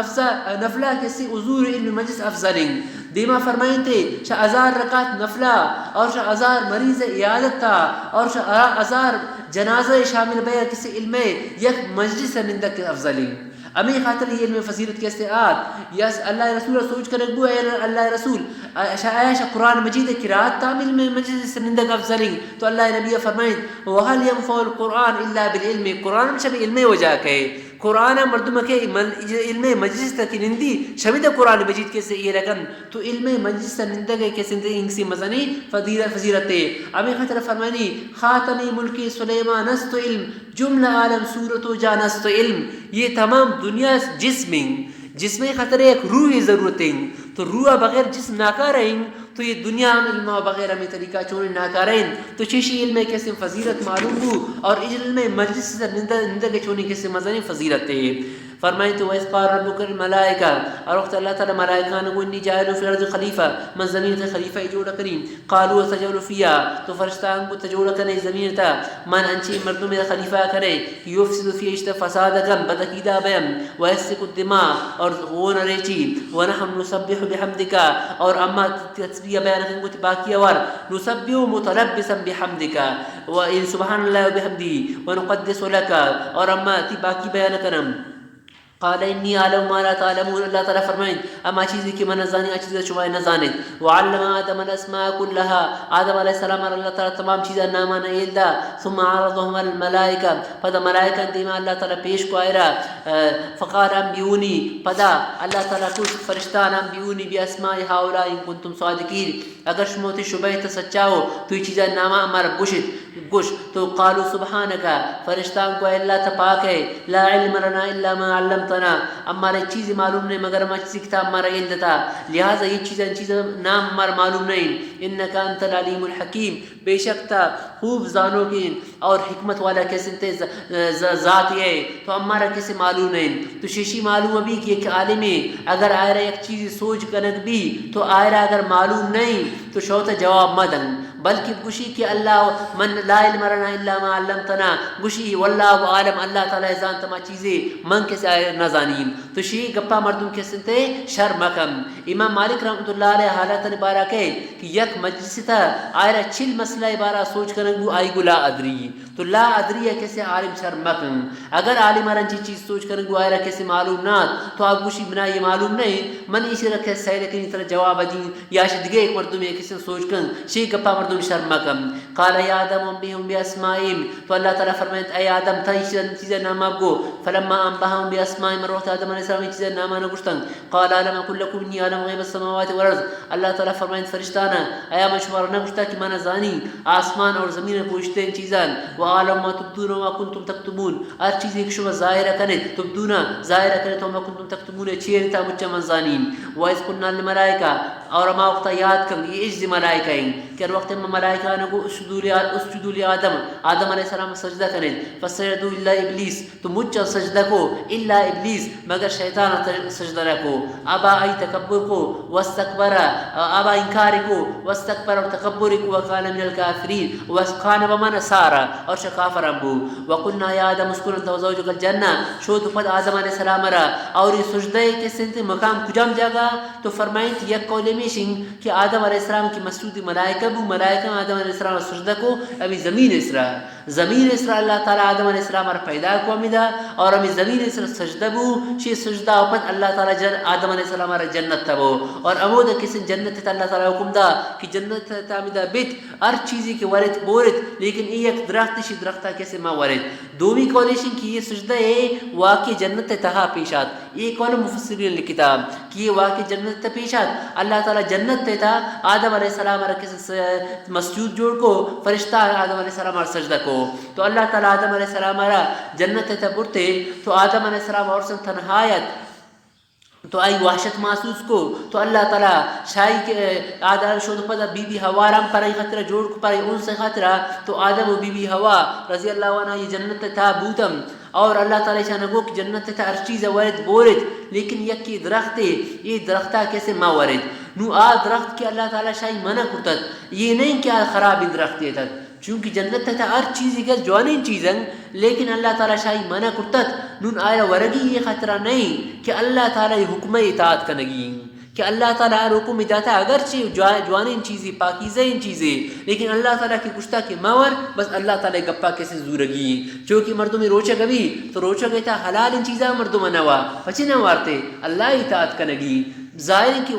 نفلہ کسی حضور علم مجلس افضلیں دیما فرمائیں تھے 1000 رکعت نفلہ اور 1000 مریض عیادت تھا اور 1000 جنازہ شامل بیا کسی علم یک مجلس نندک کے افضلیں امی خاطر یہ علم فضیلت کیسے آت یس اللہ رسول سوچ کر بو اللہ رسول عائشہ قرآن مجید قرات تعمیل میں مجلس نندک افضلیں تو اللہ نبی فرمائیں وَهَلْ يَنْفَعُ الْقُرْآنِ إِلَّا بِالْعِلْمِ قرآن شب علم ہو جا کے قرآن مردم کے علم مجلس تک نندی شبید قرآن مجید کے سے یہ رکن تو علم مجلس نندگ کے سندے انگسی مزنی فضیلت امی خاطر فرمانی خاتمی ملکی سلیمان است علم جملہ عالم صورت و جان است علم یہ تمام دنیا جسم خاطر ایک روح ضرورتیں تو روح بغیر جسم ناکاریں تو یہ دنیا میں علم بغیر ہمیں طریقہ چونے ناکاریں تو چیشی علم کیسے فضیلت معلوم ہو اور علم مجلس سے نندگ چونے کیسے مزنی فضیلت ہے فرمائیں تو وَإِذْ قَالَ رَبُّكَ لِلْمَلَائِكَةِ اور وقت اللہ تعالی ملائکہ نے انی جاعل فی الارض خلیفہ من زمین تے خلیفہ جوڑا کریم قالوا سجعل فيها تو فرشتان کو تجوڑا کرے زمین تا من انچی مردوں میں خلیفہ کرے یفسد فی اشت فساد کم بدکیدا بیم ویسفک الدماء اور غون ریچی ونحن نسبح بحمدک اور اما تسبیح بیان کریں گے باقی اور نسبح متلبسا بحمدک و سبحان اللہ وبحمدہ ونقدس لك اور اما تی باقی بیان کرم قال انی عالم ما لا تعلمون اللہ تعالی فرمائیں اما چیزی کہ میں نزانی چیزیں شما نزانت وعلم آدم الاسماء كلها آدم علیہ السلام اور اللہ تعالی تمام چیزیں نامان ایلدا ثم عرضهم على الملائکہ پدا ملائکہ دیما اللہ تعالی پیش کو آئرا فقال انبیونی پدا اللہ تعالی کو فرشتان انبیونی باسماء هؤلاء ان کنتم صادقین اگر شما تی شبہ تے سچا ہو تو یہ چیزیں ناما ہمارا گوش تو قالوا سبحانک فرشتان کو اللہ تا پاک ہے لا علم لنا الا ما علمتنا ہمارے چیز معلوم نہیں مگر ہمارا چیز کتاب ہمارا علم تھا لہٰذا یہ چیزیں نام ہمارا معلوم نہیں انک انت العلیم الحکیم بے شک تھا خوب زانو کی اور حکمت والا کیسے ذات ہے تو ہمارا کیسے معلوم نہیں تو شیشی معلوم ابھی کہ ایک عالم ہے اگر آئرہ ایک چیز سوچ کنک بھی تو آئرہ اگر معلوم نہیں تو شوت جواب مدن بلکہ گوشی کہ اللہ من لا علم لنا الا ما علمتنا گوشی واللہ عالم اللہ تعالی زان تما چیزیں من کے سے نہ زانیم تو شی گپا مردم کے سنتے شر مکم امام مالک رحمۃ اللہ علیہ حالت بارہ کہ یک مجلس تھا آئرہ چل مسئلہ بارہ سوچ کرن گو آئی گو لا ادری تو لا ادری ہے کیسے عالم شر مکم اگر عالم رنجی چیز سوچ کرن گو آئرہ کیسے معلوم نہ تو آپ گوشی بنا یہ معلوم نہیں من اسی رکھے سہل کنی طرح جواب دیں یا شدگے ایک مردم ہے کسی سوچ کر شی گپا مردم شرمکم قال یا آدم انبیہم باسمائیم تو اللہ تعالیٰ فرمائے اے آدم تا چیزیں نام آپ کو فلما انبہم باسمائیم روحت آدم علیہ السلام چیزیں نام آنا گشتن قال علم اکل لکم انی عالم غیب السماوات والارض اللہ تعالیٰ فرمائے فرشتانا ایا من شمار نہ گشتا کہ مانا زانی آسمان اور زمین پوچھتے ہیں چیزاں وعالم ما تبدون وما کنتم تکتمون ہر چیز ایک شما ظاہرہ کریں تبدونا ظاہرہ کریں تو ما کنتم تکتمون چیر تا مجھا من زانین وَإِذْ قُلْنَا لِلْمَلَائِكَةِ اور ما وقت یاد کر یہ اجز ملائکہ ہیں کہ وقت میں ملائکہ نے کو اسجدوا لآدم آدم علیہ السلام سجدہ کریں فسجدوا الا ابلیس تو مجھا سجدہ کو الا ابلیس مگر شیطان سجدہ کو ابا ای تکبر کو واستکبر ابا انکار کو واستکبر اور تکبر کو وکان من الکافرین وکان بمن سارا اور شکافر ابو وقلنا یا آدم اسکن انت وزوجک الجنہ شو تو پد آدم علیہ السلام را اور یہ سجدہ کے سنت مقام کجام جگہ تو فرمائیں یک قول میشن کہ آدم علیہ السلام کی مسجود ملائکہ بو ملائکہ آدم علیہ السلام سجدہ کو ابھی زمین اسرا اللہ تعالی آدم علیہ السلام را پیدا کو امیدا اور ابھی زمین اسرا سجدہ بو شی سجدہ اوپر اللہ تعالی آدم علیہ السلام را جنت تبو اور امود کسی جنت تا اللہ تعالی حکم دا کہ جنت تا امیدا بیت ہر چیزی کے ورد بورت لیکن ایک درخت شی درختہ کیسے ما ورد دومی قولیشن کی یہ سجدہ ہے واقعی جنت تہا پیشات یہ قول مفسرین الکتاب کہ یہ واقعی جنت پیشات اللہ تعالی جنت تھا آدم علیہ السلام را کسی مسجود جوڑ کو فرشتہ آدم علیہ السلام را سجدہ کو تو اللہ تعالی آدم علیہ السلام را جنت تھا برتے تو آدم علیہ السلام اور سن تنہایت تو آئی وحشت محسوس کو تو اللہ تعالیٰ شاہی کے آدھار شود پدا بی بی ہوا رام پر ای خطرہ جوڑ کو پر ای ان سے خطرہ تو آدم و بی بی ہوا رضی اللہ عنہ یہ جنت تھا بوتم اور اللہ تعالیٰ شاہ نگو کہ جنت تھا ہر چیز ورد بورد لیکن یکی درخت ہے یہ درختہ کیسے ما ورد نو درخت کی اللہ تعالیٰ شاہی منع کرتد یہ نہیں کہ خراب درخت ہے چونکہ جنت تھا ہر چیز کا جوانی چیزیں لیکن اللہ تعالیٰ شاہی منع کرتد نون آیا ورگی یہ خطرہ نہیں کہ اللہ تعالی حکم اطاعت کنگی کہ اللہ تعالیٰ حکم اجاتا ہے اگرچہ جوانین چیزیں پاکیزہ ان چیزیں لیکن اللہ تعالیٰ کی گشتہ کے مور بس اللہ تعالیٰ گپا کیسے زورگی چونکہ مردم روچہ کبھی تو روچہ کہتا حلال ان چیزاں مردم نوا پچی نہ وارتے اللہ اطاعت کنگی ظاہر ہے کہ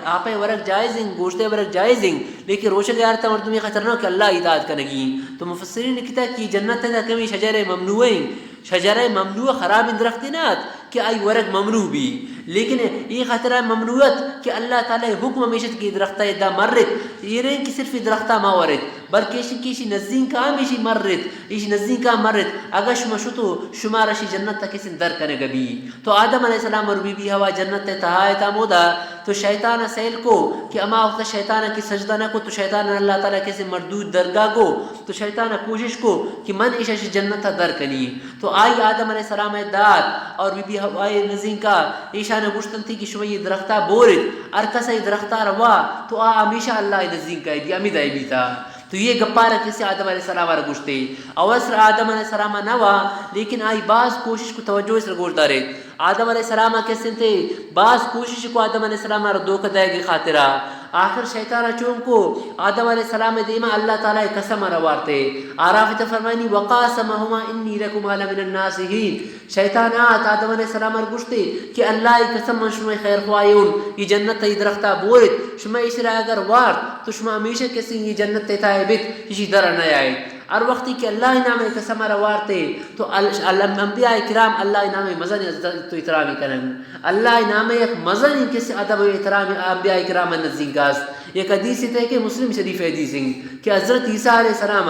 آپ ورق جائز ہیں گوشت ورق جائز ہیں لیکن روچہ گیا رہتا مردم یہ خطر نہ کہ اللہ اطاعت کنگی تو مفسرین نے کہتا کہ جنت ہے کمی شجر ممنوع ہیں شجر ممنوع خراب درخت نات کہ آئی ورق ممنوع بھی لیکن یہ خطرہ ممنوعت کہ اللہ تعالیٰ حکم ہمیشت کی درختہ دا مرت یہ نہیں کہ صرف درختہ مورت بلکہ کسی نزدین کا ہمیشی مرت اس نزدین کا مرت اگر شما شتو شما رشی جنت تک کسی در کرنے گبی تو آدم علیہ السلام اور بی بی ہوا جنت تہایتا مودا تو شیطان سیل کو کہ اما وقت شیطان کی سجدہ نہ کو تو شیطان اللہ تعالیٰ کسی مردود درگاہ کو تو شیطان کوشش کو کہ من ایشش جنت در کنی تو آئی آدم علیہ السلام داد اور بی بی ہوائے نزدین کا ایشان گشتن تھی کہ شما یہ درختہ بورد ارکسا یہ درختہ روا تو ہمیشہ اللہ نزدین کا دی امید آئی بھی تھا تو یہ گپارہ کسی آدم علیہ السلام آرہ گوشتے اوسر آدم علیہ السلام نوا لیکن آئی بعض کوشش کو توجہ اس رگوش دارے آدم علیہ السلام کیسے تھے بعض کوشش کو آدم علیہ السلام آرہ دھوکہ دے گی خاطرہ آخر شیطان چون کو آدم علیہ السلام دیما اللہ تعالیٰ قسم روارتے آراف فرمائنی وقاسمہما انی لکما لمن الناسہین شیطان آت آدم علیہ السلام گوشتے کہ اللہ قسم من شما خیر خواہیون یہ جنت تی درختہ بورت شما اسرا اگر وارد تو شما ہمیشہ کسی یہ جنت تی تائبت اسی در نہ آئے اور وقتی کہ اللہ نام قسم روارتے تو انبیاء کرام اللہ نام مزن تو احترامی کرن اللہ نام ایک مزن کسی ادب و احترام انبیاء کرام نزدیک است ایک حدیث ہے کہ مسلم شریف حدیث ہے کہ حضرت عیسیٰ علیہ السلام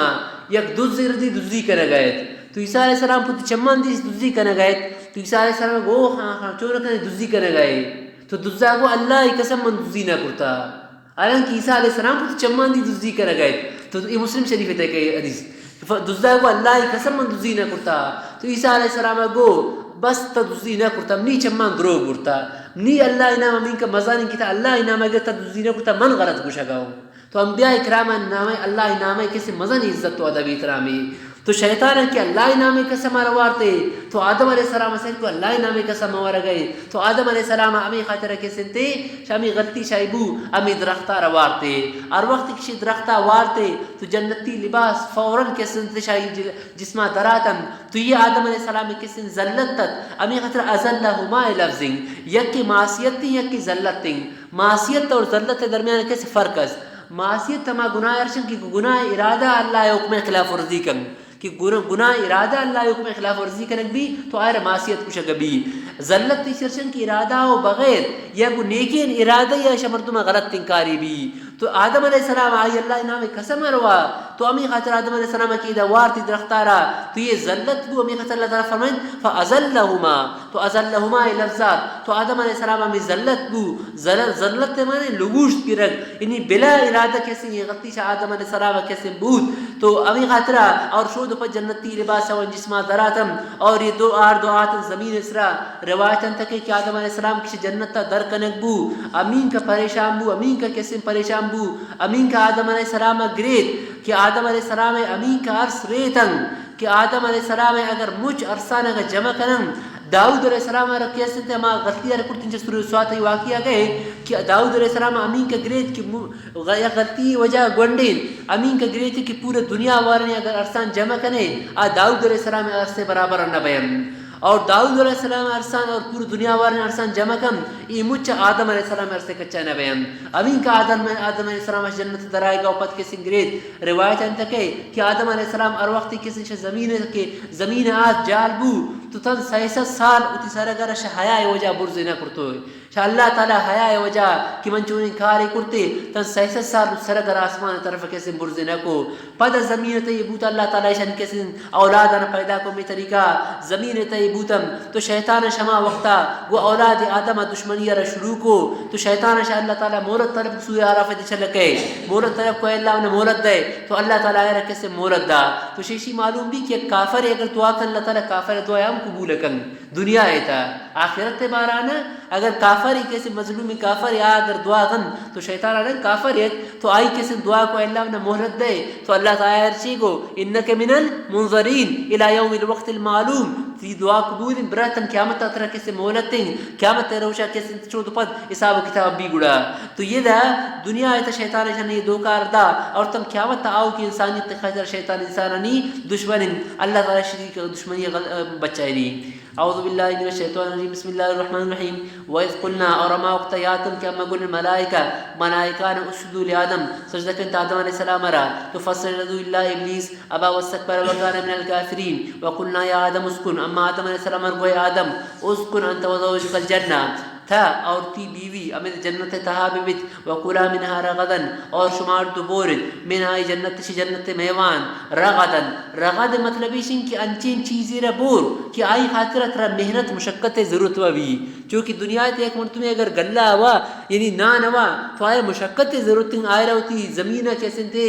یک دزدی کرنے گئے تو عیسیٰ علیہ السلام پوتی چمان دی دزدی کرنے گئے تو عیسیٰ علیہ السلام گو ہاں چون کرنے دزدی کرنے گئے تو دزدہ کو اللہ قسم من دزدی نہ کرتا حالانکہ عیسیٰ علیہ السلام پوتی چمان دی دزدی کرنے گئے تو یہ مسلم شریف ہے کہ حدیث دزدہ کو اللہ قسم من دزدی نہ کرتا تو عیسیٰ علیہ السلام گو بس تا دزدی نہ کرتا منی چمان درو کرتا منی اللہ انام امین کا مزانی کتا اللہ انام اگر تا دزدی نہ کرتا من غلط گوشا گاؤں تو انبیاء اکرام نام اللہ انام کسی مزانی عزت تو ادب احترامی تو شیطان ہے کہ اللہ نام قسم روارتے تو آدم علیہ السلام سے کو اللہ نام قسم وار گئے تو آدم علیہ السلام امی خاطر کے سنتے شامی غلطی شایبو امی درختہ روارتے اور وقت کسی درختہ وارتے تو جنتی لباس فوراً کے سنتے شای جسمہ دراتن تو یہ آدم علیہ السلام کے سن ذلت تک امی خاطر ازلہما لفظنگ یک کی معصیت تھی یک کی ذلت تھی معصیت اور ذلت درمیان کیسے فرق ہے معصیت تما گناہ ارشن کی گناہ ارادہ اللہ حکم خلاف ورزی کن کہ گناہ ارادہ اللہ حکم خلاف ورزی کرنگ بھی تو آئر معصیت کچھ بھی ذلت تیسرشن کی ارادہ ہو بغیر یا کو نیکین ارادہ یا شمردم غلط تنکاری بھی تو آدم علیہ السلام آئی اللہ نام قسم روا تو امی خاطر آدم علیہ السلام کی دوارتی درختارا تو یہ ذلت کو امی خاطر اللہ تعالیٰ فرمائیں فازلہما تو ازلہما لفظات تو آدم علیہ السلام امی ذلت کو ذلت مانے لگوشت کی رگ یعنی بلا ارادہ کیسے یہ غلطی شاہ آدم علیہ السلام کیسے بود تو امی خاطرہ اور شود پر جنتی لباس و جسمہ دراتم اور یہ دو آتن زمین اسرا روایتاً تک کہ آدم علیہ السلام کسی جنت تا در کنک بو امین کا پریشان بو امین کا کیسے پریشان بو امین کا آدم علیہ السلام گریت کہ آدم علیہ السلام امین کا عرص ریتن کہ آدم علیہ السلام اگر مجھ عرصان اگر جمع کرن داؤد علیہ السلام رکھے سنتے ہما غلطی رکھتے ہیں سورہ سوات ہی واقعہ گئے کہ داؤد علیہ السلام امین کا گریت کی غلطی وجہ گونڈین امین کا گریت کی پورے دنیا وارنے اگر عرصان جمع کرنے داؤد علیہ السلام عرصے برابر نہ بیم اور داؤد علیہ السلام عرصان اور پوری دنیا وارنے عرصان جمع کم یہ مجھ آدم علیہ السلام عرصے کچا نہ بیم امین کا آدم علیہ السلام جنت درائے گا اوپت کے سنگریت روایت انتک ہے کہ آدم علیہ السلام ار وقتی کسی زمین آت جال بو تو تن 600 سال اتی سرگر حیاء وجہ برزی نہ کرتو ہے شاہ اللہ تعالیٰ حیاء وجہ کہ من چونی کاری کرتے تن 600 سال سرگر آسمان طرف کیسے برزی نہ کو پد زمین تی بوتا اللہ تعالیٰ شان کیسے اولادان پیدا کو میں طریقہ زمین تی بوتم تو شیطان شما وقتا وہ اولاد آدم دشمنی را شروع کو تو شیطان شاہ اللہ تعالیٰ مورت طرف سوی عرفت چلکے مورت طرف کو اللہ نے مورت دے تو اللہ تعالیٰ را کیسے مورت دا تو شیشی معلوم بھی کہ کافر ہے اگر تو آکن اللہ تعالیٰ کافر دعا ہم قبول کن دنیا ہے تا آخرت بارانا اگر کافر ہی کیسے مظلومی کافر ہے اگر دعا کن تو شیطان آنے کافر ہے تو آئی کیسے دعا کو اللہ نے مہلت دے تو اللہ تعالیٰ ارچی کو انک من المنظرین الى یوم الوقت المعلوم تی دعا قبول براتن قیامت اترا کیسے مولتیں قیامت روشا کیسے چود پد حساب و کتاب بھی گڑا تو یہ دا دنیا ایتا شیطان جن یہ دو کار دا اور تم قیامت آؤ کہ انسانیت خاطر شیطان انسانانی دشمن اللہ تعالی شریک دشمنی بچائے نہیں. اعوذ باللہ من الشیطان الرجیم بسم اللہ الرحمن الرحیم. وَإِذْ قُلْنَا اور ما وقت یاتم کہ اما قلنا الملائکہ ملائکان اسجدوا لآدم سجدہ کرتے آدم علیہ السلام را تو فسجدوا الا ابلیس ابا واستكبر وكان من الكافرین. وقلنا یا آدم اسکن اما آدم علیہ السلام گوئے آدم اسکن انت وزوجک الجنہ تھا اور تی بیوی امید جنت تہا ببت وکلا منہا رغدن اور شمار تو بورد منہا جنت شی جنت میوان رغدن. رغد مطلب ایشن کہ انچین چیزی را بور کہ آئی خاطرت را محنت مشقت ضرورت بھی چونکہ دنیا تے ایک مرتبہ اگر گلہ ہوا یعنی نان ہوا تو آئے مشقت ضرورت آئے رہا ہوتی زمین کیسے تے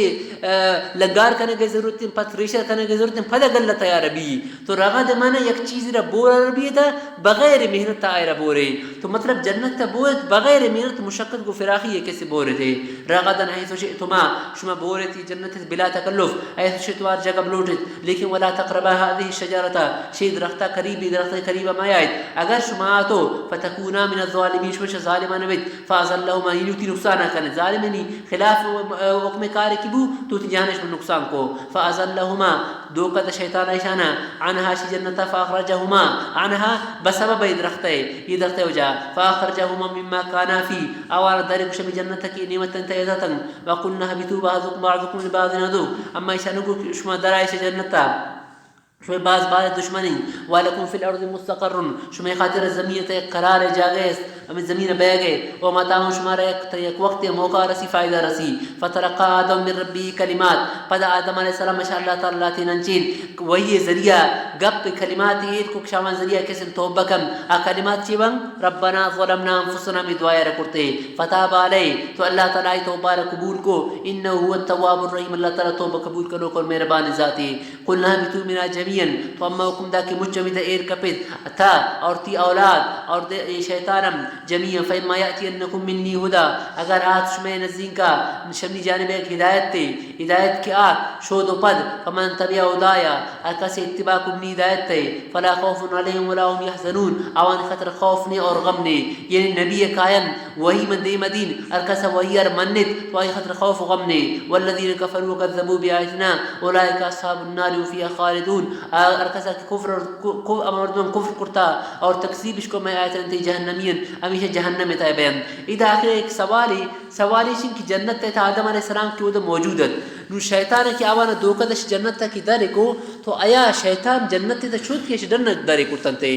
لگار کرنے کی ضرورت پت ریشر کرنے کی ضرورت پھدا گلہ تیار بھی. تو رغد مانا یک چیز را بور بھی تھا بغیر محنت آئے رہا بورے تو مطلب جنت تا بورت بغیر محنت مشقت کو فراخی ہے کیسے بورے تھے. رغدن حیث شئتما شما بورے تھی جنت بلا تکلف حیث شئتوار جگہ بلوٹت لیکن ولا تقربا هذه الشجرة شی درختہ قریبی درختہ قریبہ ما آئیت اگر شما تو فتکونا من الظالمین شما ظالمان بیت فازلہما یلوتی نقصانہ کرنے ظالمینی خلاف حکم کار کی بو تو تی جانش من نقصان کو فازلہما دوکت شیطان ایشانا عنہا شی جنتا فاخرجہما عنہا بسبب درختہ یہ درختہ وجہ فاخرجہما مما کانا فی اوار دارک شمی جنتا کی نعمت انتیزتا وقلنا حبیتو بعضکم لبعض ندو اما ایشانکو شما درائش جنتا شما بعض دشمنی ولکم فی الارض مستقر شما خاطر زمین تے قرار جاگیس ہمیں زمین بہ گئے و متاہم شمارا ایک وقت موقع رسی فائدہ رسی. فترقا آدم من ربی کلمات پدا آدم علیہ السلام ماشاء اللہ تعالیٰ تیننچین وہی ذریعہ گپ کلمات ایک کو شامان ذریعہ کسن توبہ کم کلمات چیبن ربنا ظلمنا انفسنا میں دعائیں رکھتے فتاب علیہ تو اللہ تعالیٰ توبہ قبول کو انہو هو التواب الرحیم اللہ تعالیٰ توبہ قبول کرو کر مہربان ذاتی. قلنا بتو منا جميعا تو اما حکم دا کہ مجھ جمید ایر کپت تھا اور تی اولاد اور شیطانم جميعا فإما يأتينكم مني هدى اگر آت شمع نزدین کا شمنی جانب ایک ہدایت تے ہدایت کے آت شود و پد فمن تبع ہدایا اکس اتباع کمنی ہدایت تے فلا خوف علیہم ولا هم يحزنون اوان خطر خوف نے اور غم نے یعنی نبی کائن وہی من دے مدین ارکس وہی ار منت تو آئی خطر خوف و غم نے. والذین کفروا وکذبوا بآیاتنا اولئک اصحاب النار هم فیها خالدون ارکس کفر مردم کفر کرتا اور تکذیبش کو میں آیت انتی جہنمین ہمیشہ جہنم میں تائے بیان. ادھا آخر ایک سوالی شن کی جنت تا آدم علیہ السلام کی ادھا موجودت نو شیطان کی آوانا دوکدش جنت تا کی دارے کو تو آیا شیطان جنت تا شد کی جنت دارے کرتن تے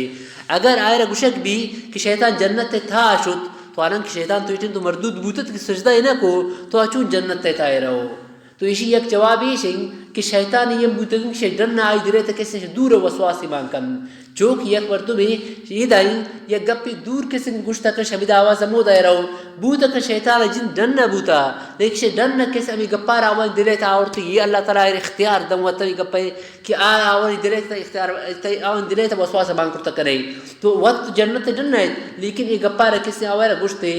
اگر آئے را گشک بھی کہ شیطان جنت تا شد تو آلان کی شیطان تو ایچن تو مردود بوتت کی سجدہ اینا کو تو آچون جنت تا آئے رہو. تو اسی یک جواب ایشن کہ شیطان یہ بوتگن کی شیطان آئی درے تا کسی دور وسواسی مانکن جو کہ یک مرتبہ یہ دائیں یا گپی دور کسی گوشتا کر شبید آواز مود آئے رہو بوتا کر شیطان جن ڈن نہ بوتا لیکن ڈن نہ کسی ہمیں گپار آواز دلے تا آورتی یہ اللہ تعالیٰ اختیار دم و تبی گپے کہ آواز دلے تا اختیار آواز دلے تا وسواس بان کرتا کرے تو وقت جنت ڈن ہے لیکن یہ گپار کسی آواز گوشتے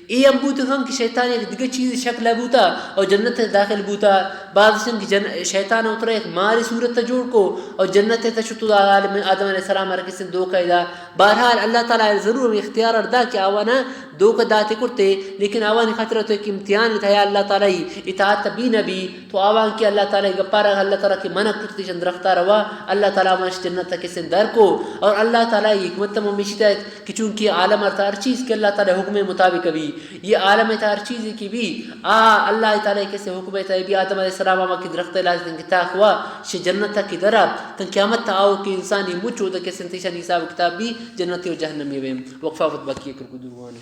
ای ہم بوتا ہم کہ شیطان ایک دیگر چیز شکل بوتا اور جنت داخل بوتا بعض شن کہ شیطان اترا ایک ماری صورت تا جوڑ کو اور جنت تا شتو آدم علیہ السلام ہر کسی دو قیدہ. بہرحال اللہ تعالیٰ ضرور اختیار دا کہ آوانا دو کا داتے کرتے لیکن آوان خطرہ تو ایک امتحان تھا اللہ تعالیٰ اطاعت بھی نبی تو آوان کی اللہ تعالیٰ گپارا اللہ تعالیٰ کی منع کرتی چند رختہ روا اللہ تعالیٰ ماش جنت تک کسی در کو اور اللہ تعالیٰ حکمت ممیشی ہے کہ چونکہ عالم ہر چیز کے اللہ تعالیٰ حکم مطابق بھی یہ عالم ہر چیز کی بھی اللہ تعالیٰ کیسے حکم ہے بھی آدم علیہ السلام آما کی درخت لازم کی تاخوا ش جنت تک کی درا تن قیامت آؤ کہ انسانی مجھ ہوتا کہ سنتیشہ حساب کتاب بھی جنتی و جہنمی ویم وقفہ فتبہ کیے کرکو دعوانے.